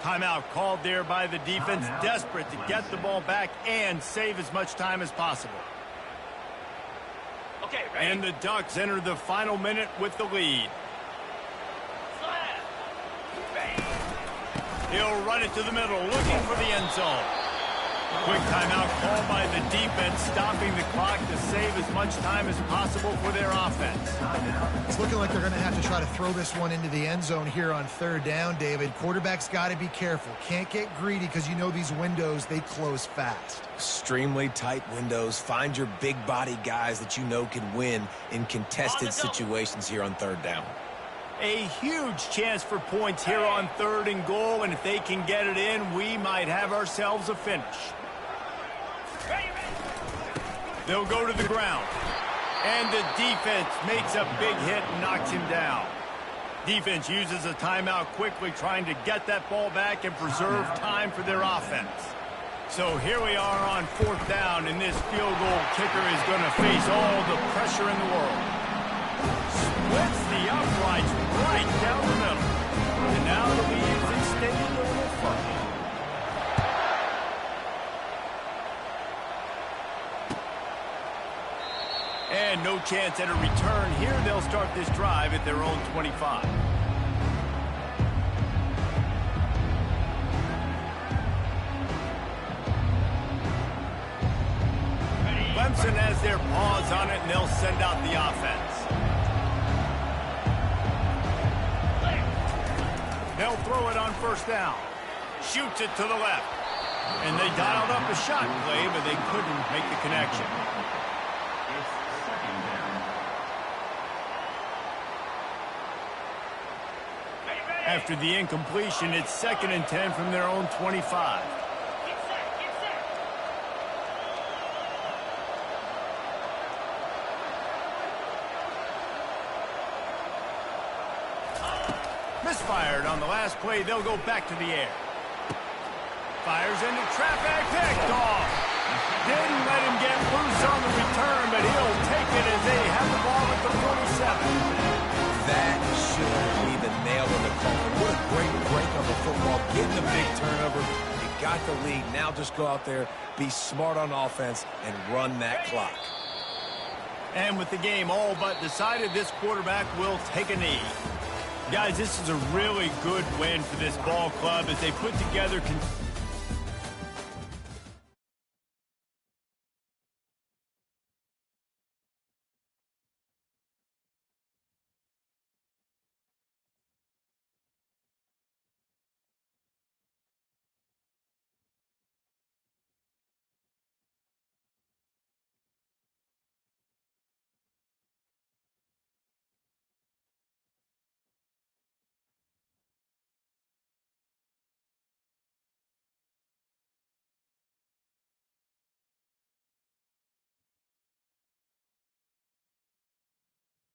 Timeout called there by the defense, desperate to get the ball back and save as much time as possible. Okay, ready? And the Ducks enter the final minute with the lead. Slap. Ready. He'll run it to the middle, looking for the end zone. Quick timeout called by the defense, stopping the clock to save as much time as possible for their offense. It's looking like they're going to have to try to throw this one into the end zone here on third down, David. Quarterback's got to be careful. Can't get greedy because you know these windows, they close fast. Extremely tight windows. Find your big body guys that you know can win in contested situations here on third down. A huge chance for points here on third and goal, and if they can get it in, we might have ourselves a finish. Ready, ready. They'll go to the ground. And the defense makes a big hit and knocks him down. Defense uses a timeout quickly, trying to get that ball back and preserve time for their offense. So here we are on fourth down, and this field goal kicker is going to face all the pressure in the world. Splits the uprights right down the middle. And now the lead is extended a little further. And no chance at a return here. They'll start this drive at their own 25. Clemson has their paws on it, and they'll send out the offense. They'll throw it on first down. Shoots it to the left. And they dialed up a shot play, but they couldn't make the connection. After the incompletion, it's 2nd and 10 from their own 25. Get set, get set. Misfired on the last play. They'll go back to the air. Fires into traffic. Picked off. Didn't let him get loose on the return, but he'll take it as they have the ball at the 47. That should be the nail in the coffin. What a great break on the football. Getting the big turnover. You got the lead. Now just go out there, be smart on offense, and run that clock. And with the game all but decided, this quarterback will take a knee. Guys, this is a really good win for this ball club as they put together